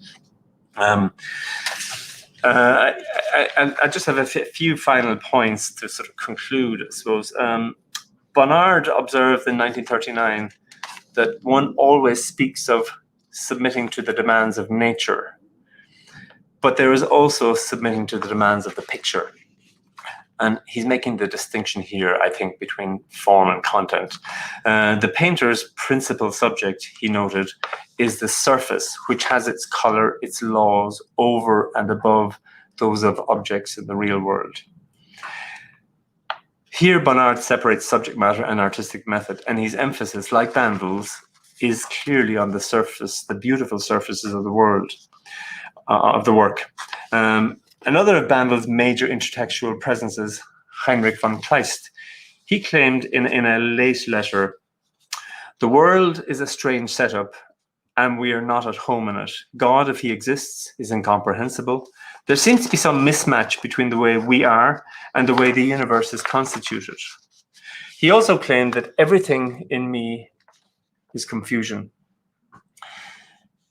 I just have a few final points to sort of conclude, I suppose. Bonnard observed in 1939 that one always speaks of submitting to the demands of nature, but there is also submitting to the demands of the picture. And he's making the distinction here, I think, between form and content. The painter's principal subject, he noted, is the surface, which has its color, its laws over and above those of objects in the real world. Here, Bonnard separates subject matter and artistic method, and his emphasis, like Banville's, is clearly on the surface, the beautiful surfaces of the world, of the work. Another of Banville's major intertextual presences, Heinrich von Kleist. He claimed in a late letter, "The world is a strange setup, and we are not at home in it. God, if he exists, is incomprehensible. There seems to be some mismatch between the way we are and the way the universe is constituted." He also claimed that everything in me is confusion.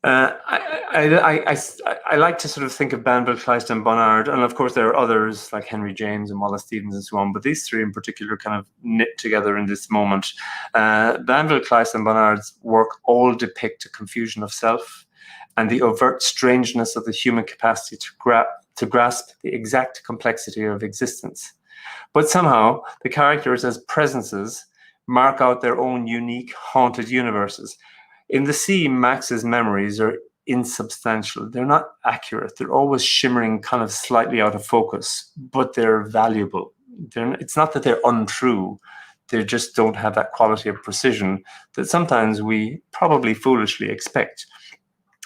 I like to sort of think of Banville, Kleist, and Bonnard, and of course there are others like Henry James and Wallace Stevens and so on, but these three in particular kind of knit together in this moment. Banville, Kleist, and Bonnard's work all depict a confusion of self and the overt strangeness of the human capacity to grasp the exact complexity of existence. But somehow the characters as presences mark out their own unique haunted universes. In The Sea, Max's memories are insubstantial. They're not accurate. They're always shimmering kind of slightly out of focus, but they're valuable. It's not that they're untrue. They just don't have that quality of precision that sometimes we probably foolishly expect.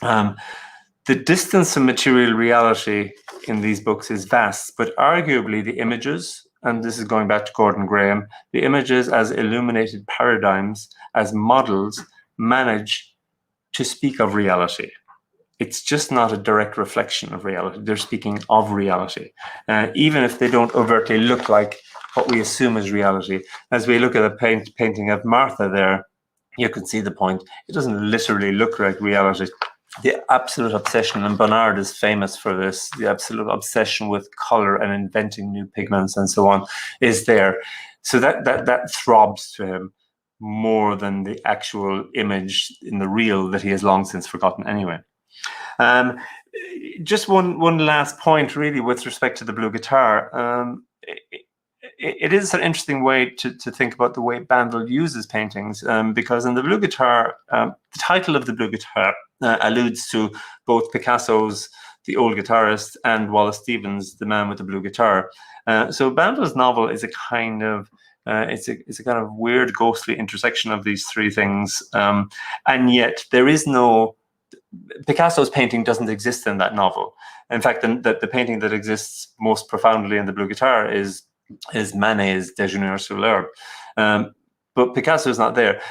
The distance from material reality in these books is vast, but arguably the images, and this is going back to Gordon Graham, the images as illuminated paradigms, as models, manage to speak of reality. It's just not a direct reflection of reality. They're speaking of reality, even if they don't overtly look like what we assume is reality. As we look at a painting of Martha there, you can see the point. It doesn't literally look like reality. The absolute obsession, and Bonnard is famous for this, the absolute obsession with color and inventing new pigments and so on is there. So that throbs to him more than the actual image in the real that he has long since forgotten anyway. Just one last point really with respect to the blue guitar. It is an interesting way to think about the way Banville uses paintings, because in the blue guitar, the title of the blue guitar alludes to both Picasso's The Old Guitarist and Wallace Stevens' The Man with the Blue Guitar. So Banville's novel is a kind of it's a kind of weird, ghostly intersection of these three things, and yet there is no. Picasso's painting doesn't exist in that novel. In fact, the painting that exists most profoundly in the blue guitar is Manet's Déjeuner sur l'herbe, but Picasso is not there.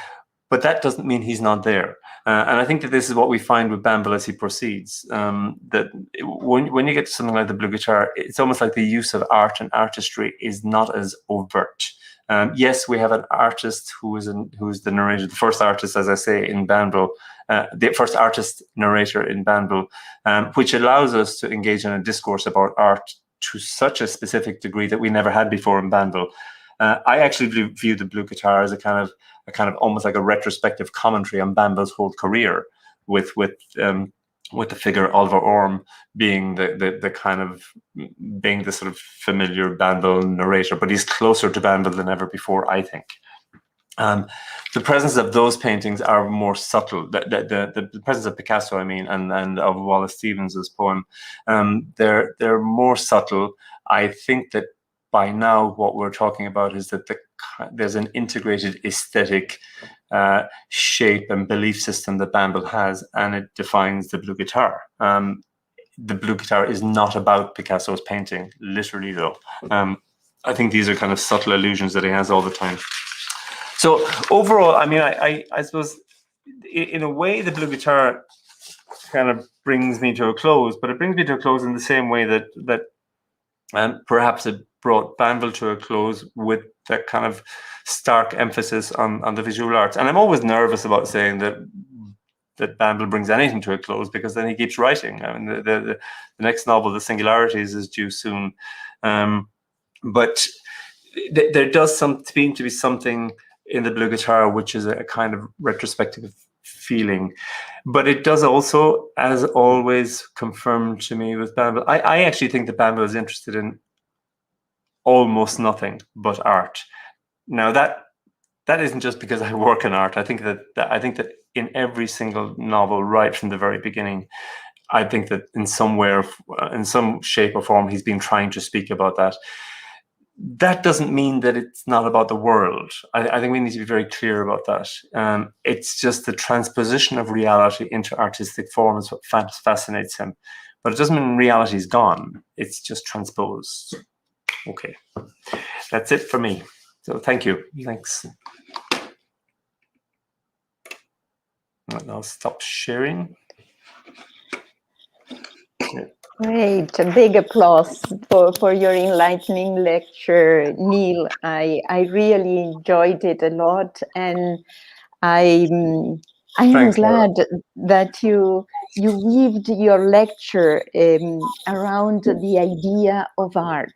But that doesn't mean he's not there. And I think that this is what we find with Banville as he proceeds. That when you get to something like the blue guitar, it's almost like the use of art and artistry is not as overt. Yes, we have an artist who is the narrator, the first artist, as I say, in Banville, the first artist narrator in Banville, which allows us to engage in a discourse about art to such a specific degree that we never had before in Banville. I actually view the blue guitar as a kind of almost like a retrospective commentary on Banville's whole career, with the figure Oliver Orme being the kind of being the sort of familiar Banville narrator, but he's closer to Banville than ever before, I think. The presence of those paintings are more subtle. The presence of Picasso, I mean, and of Wallace Stevens's poem, they're more subtle. I think that by now what we're talking about is that there's an integrated aesthetic shape and belief system that Banville has, and it defines the blue guitar. The blue guitar is not about Picasso's painting, literally though. I think these are kind of subtle allusions that he has all the time. So overall, I mean, I suppose in a way the blue guitar kind of brings me to a close, but it brings me to a close in the same way that perhaps it brought Banville to a close with that kind of stark emphasis on the visual arts. And I'm always nervous about saying that Banville brings anything to a close, because then he keeps writing. I mean, the next novel, The Singularities, is due soon. But there does seem to be something in the blue guitar which is a kind of retrospective feeling. But it does also, as always, confirm to me with Banville, I actually think that Banville is interested in almost nothing but art. Now that isn't just because I work in art. I think that in every single novel, right from the very beginning, I think that in some shape or form, he's been trying to speak about that. That doesn't mean that it's not about the world. I think we need to be very clear about that. It's just the transposition of reality into artistic form is what fascinates him. But it doesn't mean reality is gone. It's just transposed. Okay, that's it for me. So thank you. Thanks. And I'll stop sharing. Great, a big applause for your enlightening lecture, Neil. I really enjoyed it a lot, and I am glad that you weaved your lecture around the idea of art.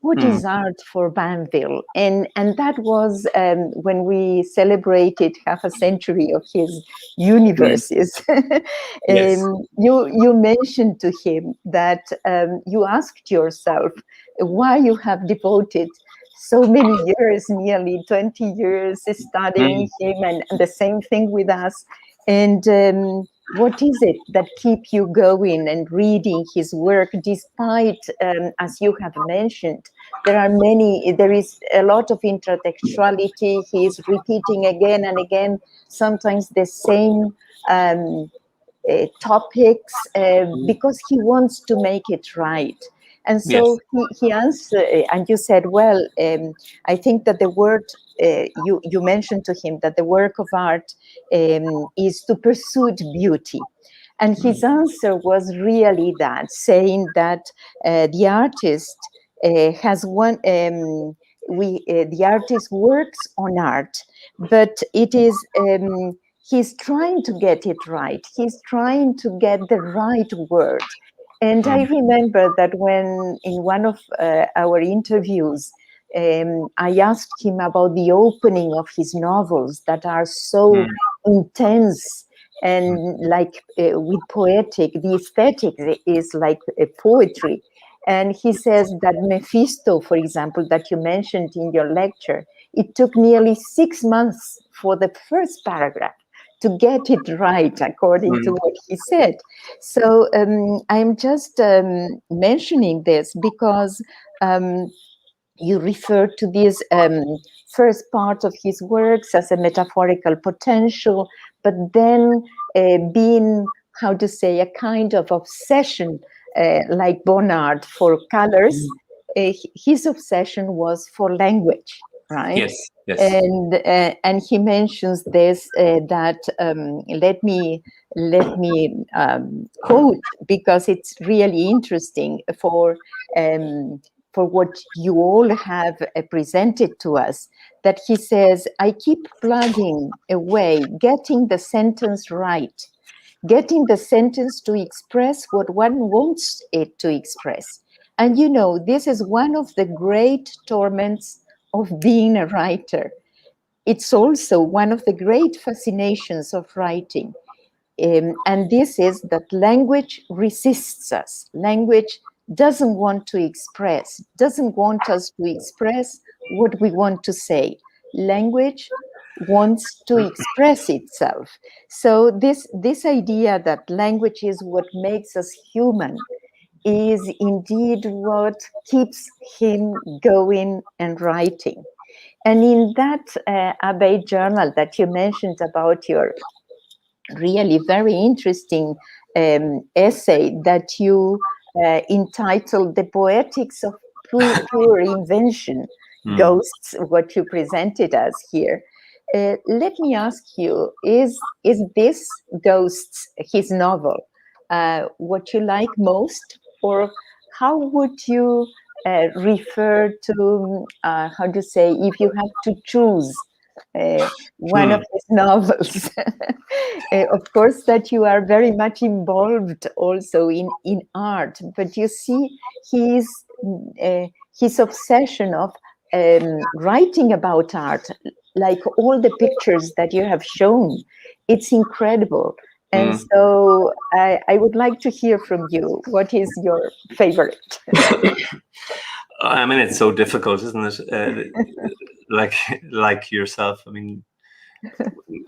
What is art for Banville? And that was when we celebrated half a century of his universes. Yes. You mentioned to him that you asked yourself why you have devoted so many years, nearly 20 years, studying him, and the same thing with us. And what is it that keep you going and reading his work, despite, as you have mentioned, there is a lot of intertextuality. He is repeating again and again, sometimes the same topics, because he wants to make it right. And so he answered, and you said, well, I think that the word, you mentioned to him that the work of art is to pursue beauty. And his answer was really that, saying that the artist has one, the artist works on art, but it is, he's trying to get it right. He's trying to get the right word. And I remember that when in one of our interviews, I asked him about the opening of his novels that are so intense and like with poetic, the aesthetic is like poetry. And he says that Mephisto, for example, that you mentioned in your lecture, it took nearly 6 months for the first paragraph to get it right, according to what he said. So I'm just mentioning this because you refer to this first part of his works as a metaphorical potential, but then being, how to say, a kind of obsession, like Bonnard for colors. His obsession was for language, right? Yes, yes. And he mentions this that let me quote, because it's really interesting for what you all have presented to us, that he says, I keep plugging away, getting the sentence right, getting the sentence to express what one wants it to express. And you know, this is one of the great torments of being a writer. It's also one of the great fascinations of writing. And this is that language resists us. Language doesn't want to express, doesn't want us to express what we want to say. Language wants to express itself. So this idea that language is what makes us human is indeed what keeps him going and writing. And in that ABEI journal that you mentioned about your really very interesting essay that you entitled The Poetics of Pure Invention, Ghosts, what you presented us here. Let me ask you, is this Ghosts, his novel, what you like most? Or how would you refer to, how to say, if you have to choose one of his novels? Of course, that you are very much involved also in art, but you see his obsession of writing about art, like all the pictures that you have shown, it's incredible. And so I would like to hear from you. What is your favorite? I mean, it's so difficult, isn't it? Like yourself. I mean,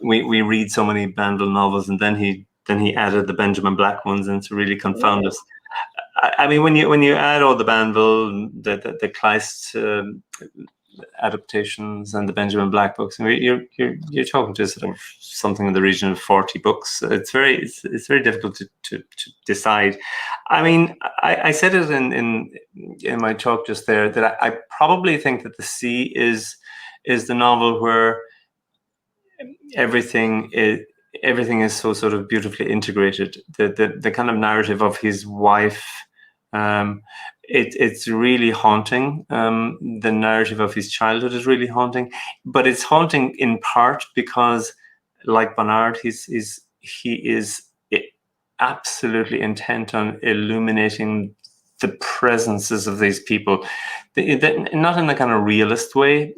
we read so many Banville novels, and then he added the Benjamin Black ones, and to really confound us. I mean, when you add all the Banville, the Kleist adaptations and the Benjamin Black books. And you're talking to sort of something in the region of 40 books. It's very difficult to decide. I mean, I said it in my talk just there that I probably think that The Sea is the novel where everything is so sort of beautifully integrated. The kind of narrative of his wife, it's really haunting. The narrative of his childhood is really haunting, but it's haunting in part because, like Bernard, he is absolutely intent on illuminating the presences of these people, not in a kind of realist way,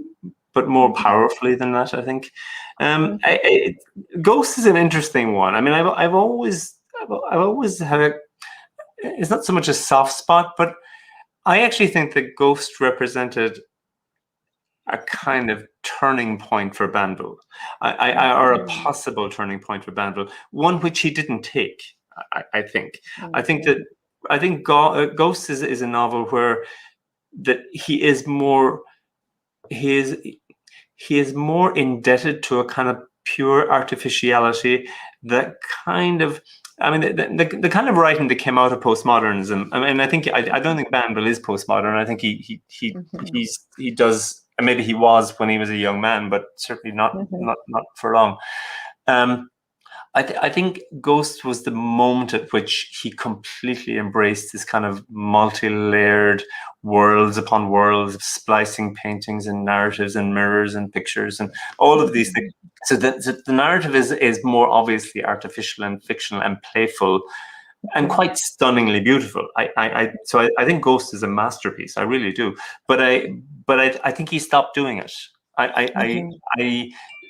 but more powerfully than that, I think. Ghost is an interesting one. I mean, I've always had it's not so much a soft spot, but I actually think that Ghost represented a kind of turning point for Banville, or a possible turning point for Banville, one which he didn't take. I think. I think Ghost is a novel where that he is more indebted to a kind of pure artificiality that kind of, I mean, the kind of writing that came out of postmodernism. I mean, I don't think Banville is postmodern. I think he does, and maybe he was when he was a young man, but certainly not for long. I think Ghost was the moment at which he completely embraced this kind of multi-layered worlds upon worlds of splicing paintings and narratives and mirrors and pictures and all of these things. So the narrative is more obviously artificial and fictional and playful and quite stunningly beautiful. So I think Ghost is a masterpiece. I really do. But I think he stopped doing it.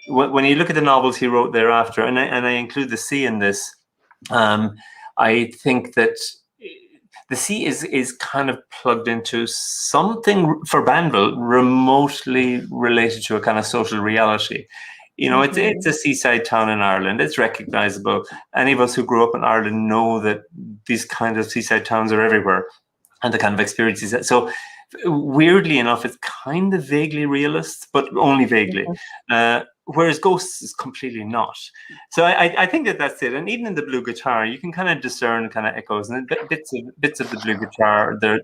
When you look at the novels he wrote thereafter, and I include The Sea in this, I think that The Sea is kind of plugged into something for Banville remotely related to a kind of social reality. You know, it's a seaside town in Ireland. It's recognizable. Any of us who grew up in Ireland know that these kind of seaside towns are everywhere, and the kind of experiences. So weirdly enough, it's kind of vaguely realist, but only vaguely. Whereas Ghosts is completely not. So I think that's it. And even in the Blue Guitar, you can kind of discern kind of echoes and bits of the Blue Guitar. They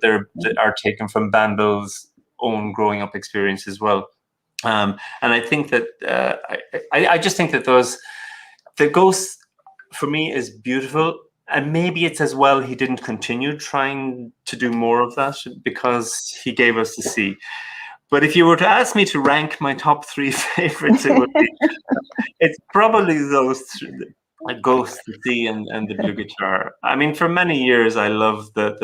are taken from Banville's own growing up experience as well. And I think that I just think that the Ghost for me is beautiful. And maybe it's as well he didn't continue trying to do more of that because he gave us The Sea. But if you were to ask me to rank my top 3 favorites, it's probably those Ghost, The Sea, and the Blue Guitar. I mean, for many years, I loved the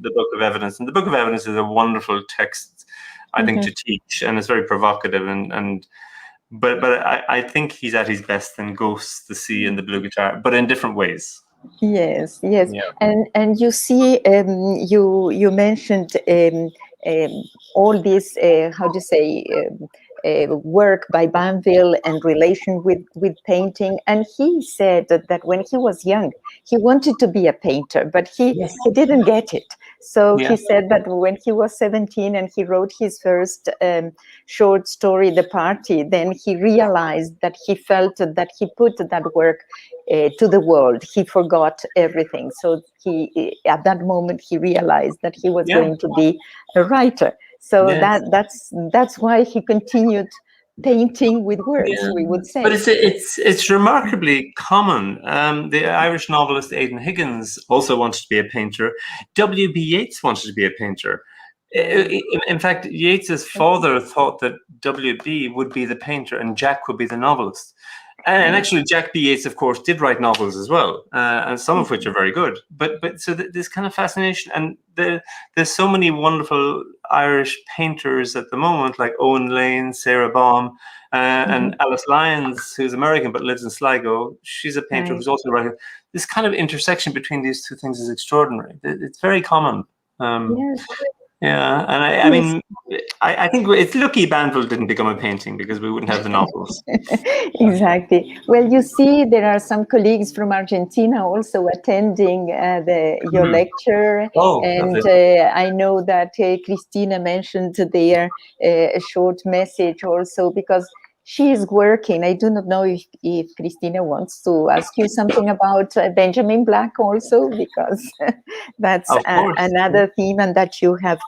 Book of Evidence. And the Book of Evidence is a wonderful text, I think, to teach. And it's very provocative. But I think he's at his best in Ghost, The Sea, and the Blue Guitar, but in different ways. Yes. Yeah. And you see, you mentioned all this, work by Banville and relation with painting. And he said that when he was young, he wanted to be a painter, but he didn't get it. So he said that when he was 17 and he wrote his first short story, The Party, then he realized that he felt that he put that work to the world. He forgot everything. So at that moment, he realized that he was going to be a writer. So that's why he continued painting with words, we would say. But it's remarkably common. The Irish novelist Aidan Higgins also wanted to be a painter. W.B. Yeats wanted to be a painter. In fact, Yeats's father thought that W.B. would be the painter and Jack would be the novelist. And actually, Jack B. Yeats, of course, did write novels as well, and some of which are very good. But so this kind of fascination, and there's so many wonderful Irish painters at the moment, like Owen Lane, Sarah Baum, and Alice Lyons, who's American but lives in Sligo. She's a painter who's also a writer. This kind of intersection between these two things is extraordinary. It's very common. Yeah, and I mean, I think it's lucky Banville didn't become a painting, because we wouldn't have the novels. Exactly. Well, you see, there are some colleagues from Argentina also attending your lecture. Oh, And lovely. I know that Christina mentioned there a short message also, because she is working. I do not know if Christina wants to ask you something about Benjamin Black also, because that's Of course. another theme, and that you have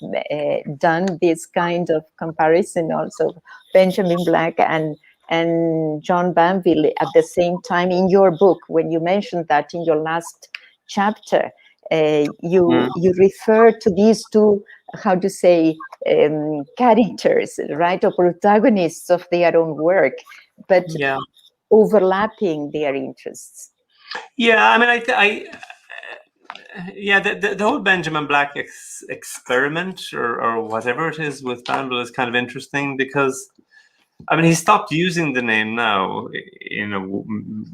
done this kind of comparison also, Benjamin Black and John Banville at the same time in your book. When you mentioned that in your last chapter, you refer to these two, how to say, characters, right, or protagonists of their own work, but overlapping their interests. Yeah, I mean, yeah, the whole Benjamin Black experiment, or whatever it is, with Banville is kind of interesting, because I mean, he stopped using the name now,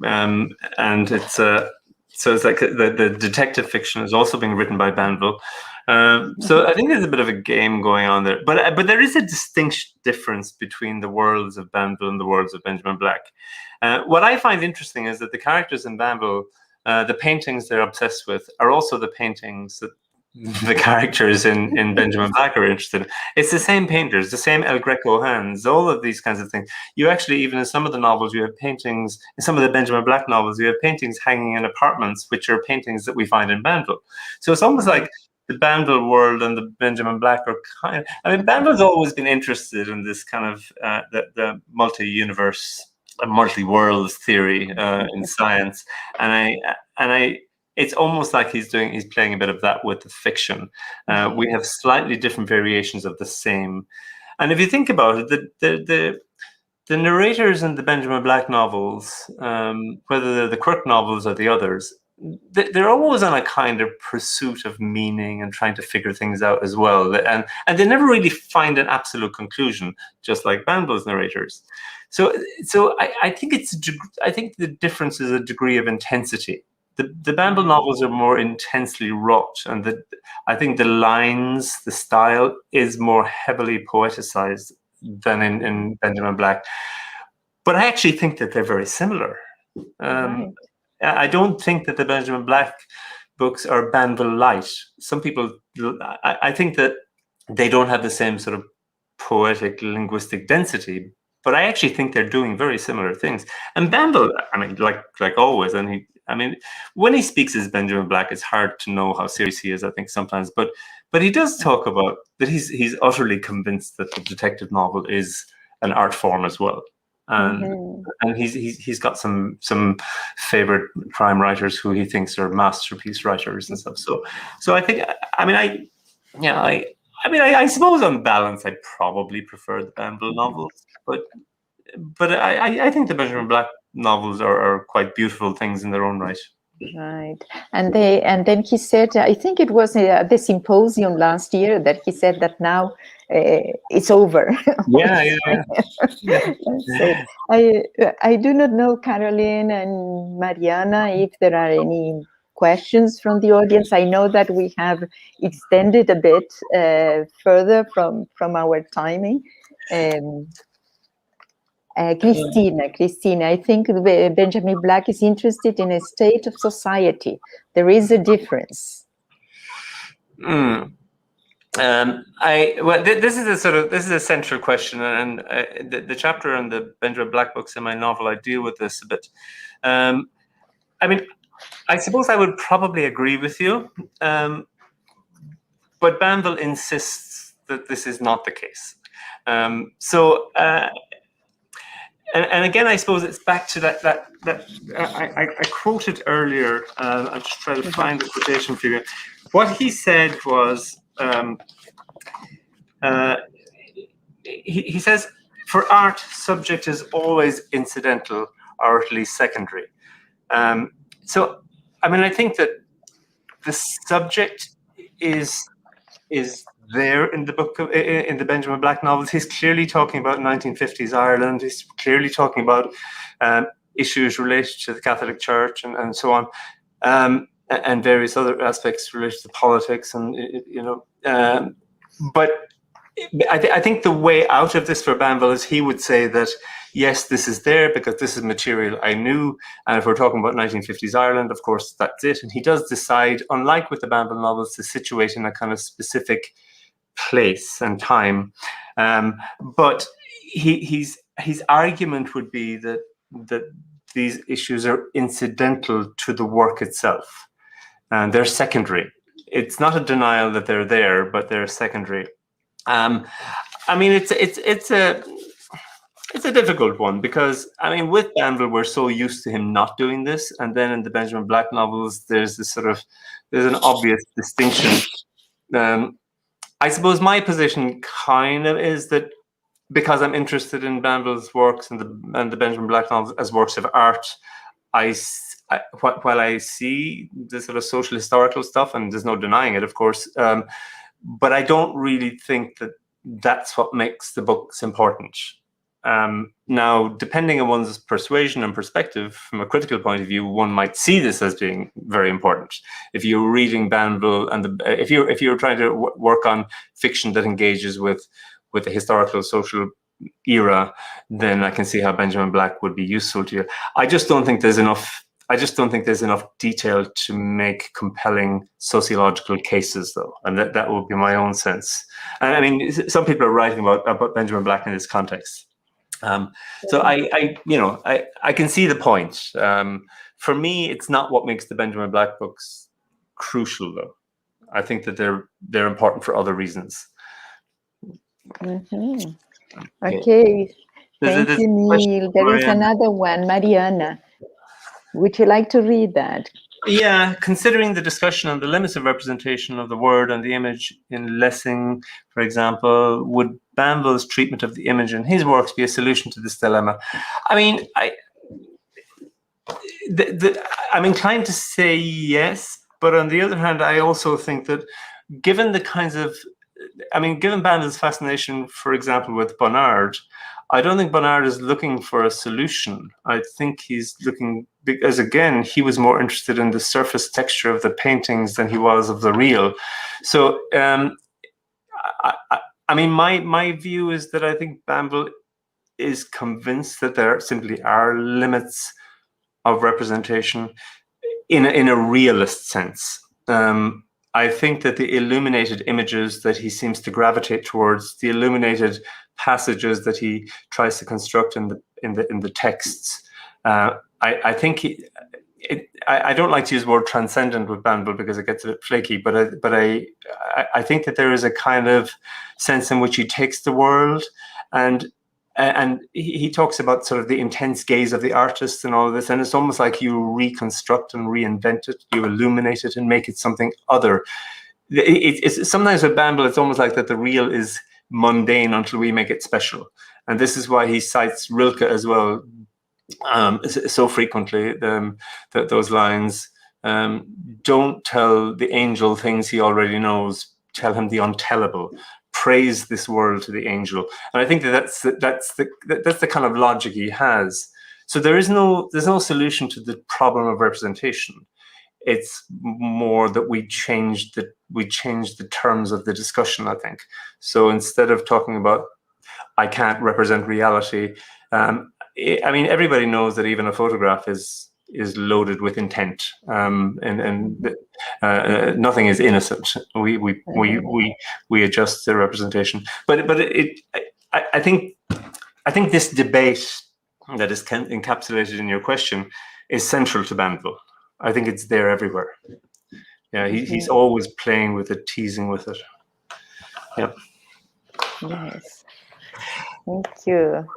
and it's so it's like the detective fiction is also being written by Banville. So I think there's a bit of a game going on there, but there is a distinct difference between the worlds of Banville and the worlds of Benjamin Black. What I find interesting is that the characters in Banville, the paintings they're obsessed with, are also the paintings that the characters in Benjamin Black are interested in. It's the same painters, the same El Greco hands, all of these kinds of things. You actually, even in some of the novels, you have paintings, in some of the Benjamin Black novels, you have paintings hanging in apartments, which are paintings that we find in Banville. So it's almost like the Banville world and the Benjamin Black are kind of, I mean, Banville's always been interested in this kind of, the multi-universe, multi-worlds theory in science. And I it's almost like he's playing a bit of that with the fiction. We have slightly different variations of the same. And if you think about it, the narrators in the Benjamin Black novels, whether they're the Quirk novels or the others, they're always on a kind of pursuit of meaning and trying to figure things out as well. And they never really find an absolute conclusion, just like Banville's narrators. So I think I think the difference is a degree of intensity. The Banville novels are more intensely wrought, and I think the lines, the style is more heavily poeticized than in Benjamin Black. But I actually think that they're very similar. I don't think that the Benjamin Black books are Banville light. Some people, I think that they don't have the same sort of poetic linguistic density, but I actually think they're doing very similar things. And Banville, I mean, like always, and when he speaks as Benjamin Black, it's hard to know how serious he is, I think, sometimes. But he does talk about that he's utterly convinced that the detective novel is an art form as well. And he's got some favorite crime writers who he thinks are masterpiece writers and stuff. So I think, I suppose on balance I probably prefer the Banville novels, but I think the Benjamin Black novels are quite beautiful things in their own right. Right, and then he said, I think it was the symposium last year, that he said that now it's over. Yeah. I do not know, Caroline and Mariana, if there are any questions from the audience. I know that we have extended a bit further from our timing. Christina, I think Benjamin Black is interested in a state of society. There is a difference. This is a central question, and the chapter on the Benjamin Black books in my novel, I deal with this a bit. I mean, I suppose I would probably agree with you, but Banville insists that this is not the case. And again, I suppose it's back to that I quoted earlier. I'll just try to find the quotation for you. What he said was, he says, for art, subject is always incidental, or at least secondary. So, I mean, I think that the subject is there in the book, in the Benjamin Black novels. He's clearly talking about 1950s Ireland. He's clearly talking about issues related to the Catholic Church and so on, and various other aspects related to politics, and but I think the way out of this for Banville is he would say that, yes, this is there because this is material I knew. And if we're talking about 1950s Ireland, of course, that's it. And he does decide, unlike with the Banville novels, to situate in a kind of specific place and time. But his argument would be that these issues are incidental to the work itself. And they're secondary. It's not a denial that they're there, but they're secondary. I mean, it's a difficult one because, I mean, with Banville, we're so used to him not doing this, and then in the Benjamin Black novels, there's an obvious distinction. I suppose my position kind of is that because I'm interested in Banville's works and the Benjamin Black novels as works of art, while I see the sort of social historical stuff, and there's no denying it, of course. But I don't really think that that's what makes the books important. Now, depending on one's persuasion and perspective, from a critical point of view, one might see this as being very important. If you're reading Banville and if you're trying to work on fiction that engages with the historical social era, then I can see how Benjamin Black would be useful to you. I just don't think there's enough detail to make compelling sociological cases, though, and that would be my own sense. And I mean, some people are writing about Benjamin Black in this context. So I can see the point. For me, it's not what makes the Benjamin Black books crucial, though. I think that they're important for other reasons. Mm-hmm. Okay, thank you, Neil. There is another one, Mariana. Would you like to read that? Yeah, considering the discussion on the limits of representation of the word and the image in Lessing, for example, would Banville's treatment of the image in his works be a solution to this dilemma? I mean, I'm inclined to say yes, but on the other hand, I also think that given Banville's fascination, for example, with Bonnard, I don't think Bonnard is looking for a solution. I think he's looking, because again, he was more interested in the surface texture of the paintings than he was of the real. So, I mean, my view is that I think Banville is convinced that there simply are limits of representation in a realist sense. I think that the illuminated images that he seems to gravitate towards, the illuminated passages that he tries to construct in the texts, I think I don't like to use the word transcendent with Banville because it gets a bit flaky, but I think that there is a kind of sense in which he takes the world and he talks about sort of the intense gaze of the artist and all of this, and it's almost like you reconstruct and reinvent it, you illuminate it and make it something other. It's sometimes with Banville, it's almost like that the real is mundane until we make it special. And this is why he cites Rilke as well so frequently, those lines, don't tell the angel things he already knows, tell him the untellable. Praise this world to the angel, and I think that's the kind of logic he has. So there's no solution to the problem of representation. It's more that we change the terms of the discussion, I think. So instead of talking about I can't represent reality, I mean, everybody knows that even a photograph is loaded with intent, and nothing is innocent. We adjust the representation, but I think this debate that is encapsulated in your question is central to Banville. I think it's there everywhere. Yeah, he's always playing with it, teasing with it. Yeah. Yes. Thank you.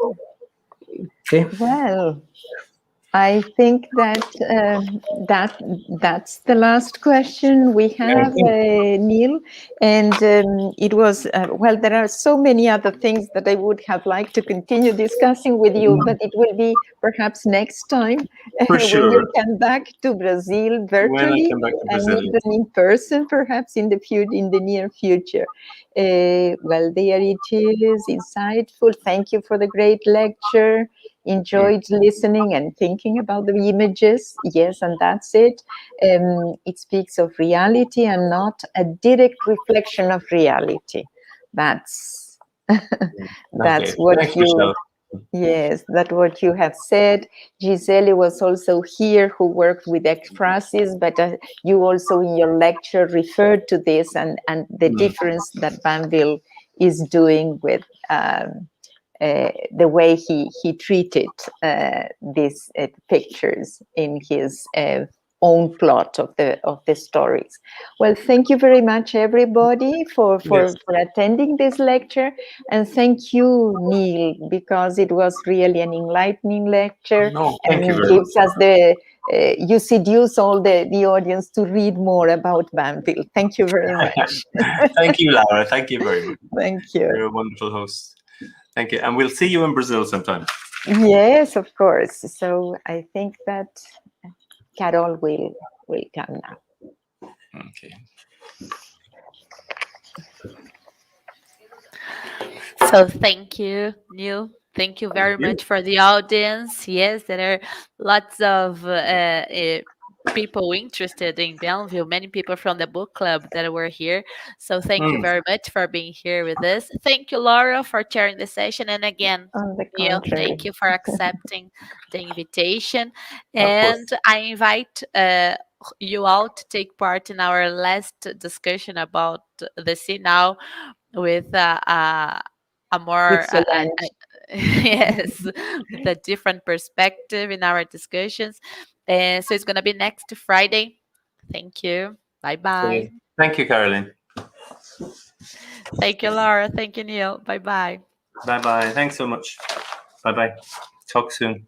Okay. Well, I think that that's the last question we have, Neil. And it was, well, there are so many other things that I would have liked to continue discussing with you, but it will be perhaps next time For sure. when you come back to Brazil virtually and even in person, perhaps in the near future. Well, there it is, insightful. Thank you for the great lecture. Enjoyed listening and thinking about the images. Yes, and that's it. It speaks of reality and not a direct reflection of reality. that's Okay. what Thanks, you. Michelle. Yes, that's what you have said. Gisele was also here, who worked with ekphrasis, but you also in your lecture referred to this and the difference that Banville is doing with the way he treated these pictures in his own plot of the stories. Well, thank you very much, everybody, for attending this lecture, and thank you, Neil, because it was really an enlightening lecture. No, thank you and very gives us the you seduce all the audience to read more about Banville. Thank you very much. Thank you, Laura. Thank you very much. Thank you. You're a wonderful host. Thank you. And we'll see you in Brazil sometime. Yes, of course. So I think that Carol will come now. Okay. So thank you, Neil. Thank you very much for the audience. Yes, there are lots of people interested in Banville, many people from the book club that were here. So thank you very much for being here with us. Thank you, Laura, for chairing the session. And again, On the Neil, contrary. thank you for accepting the invitation. Of course. And I invite you all to take part in our last discussion about the sea now with a more Excellent. yes, with a different perspective in our discussions. And so it's going to be next Friday. Thank you. Bye bye. Thank you, Caroline. Thank you, Laura. Thank you, Neil. Bye bye. Bye bye. Thanks so much. Bye bye. Talk soon.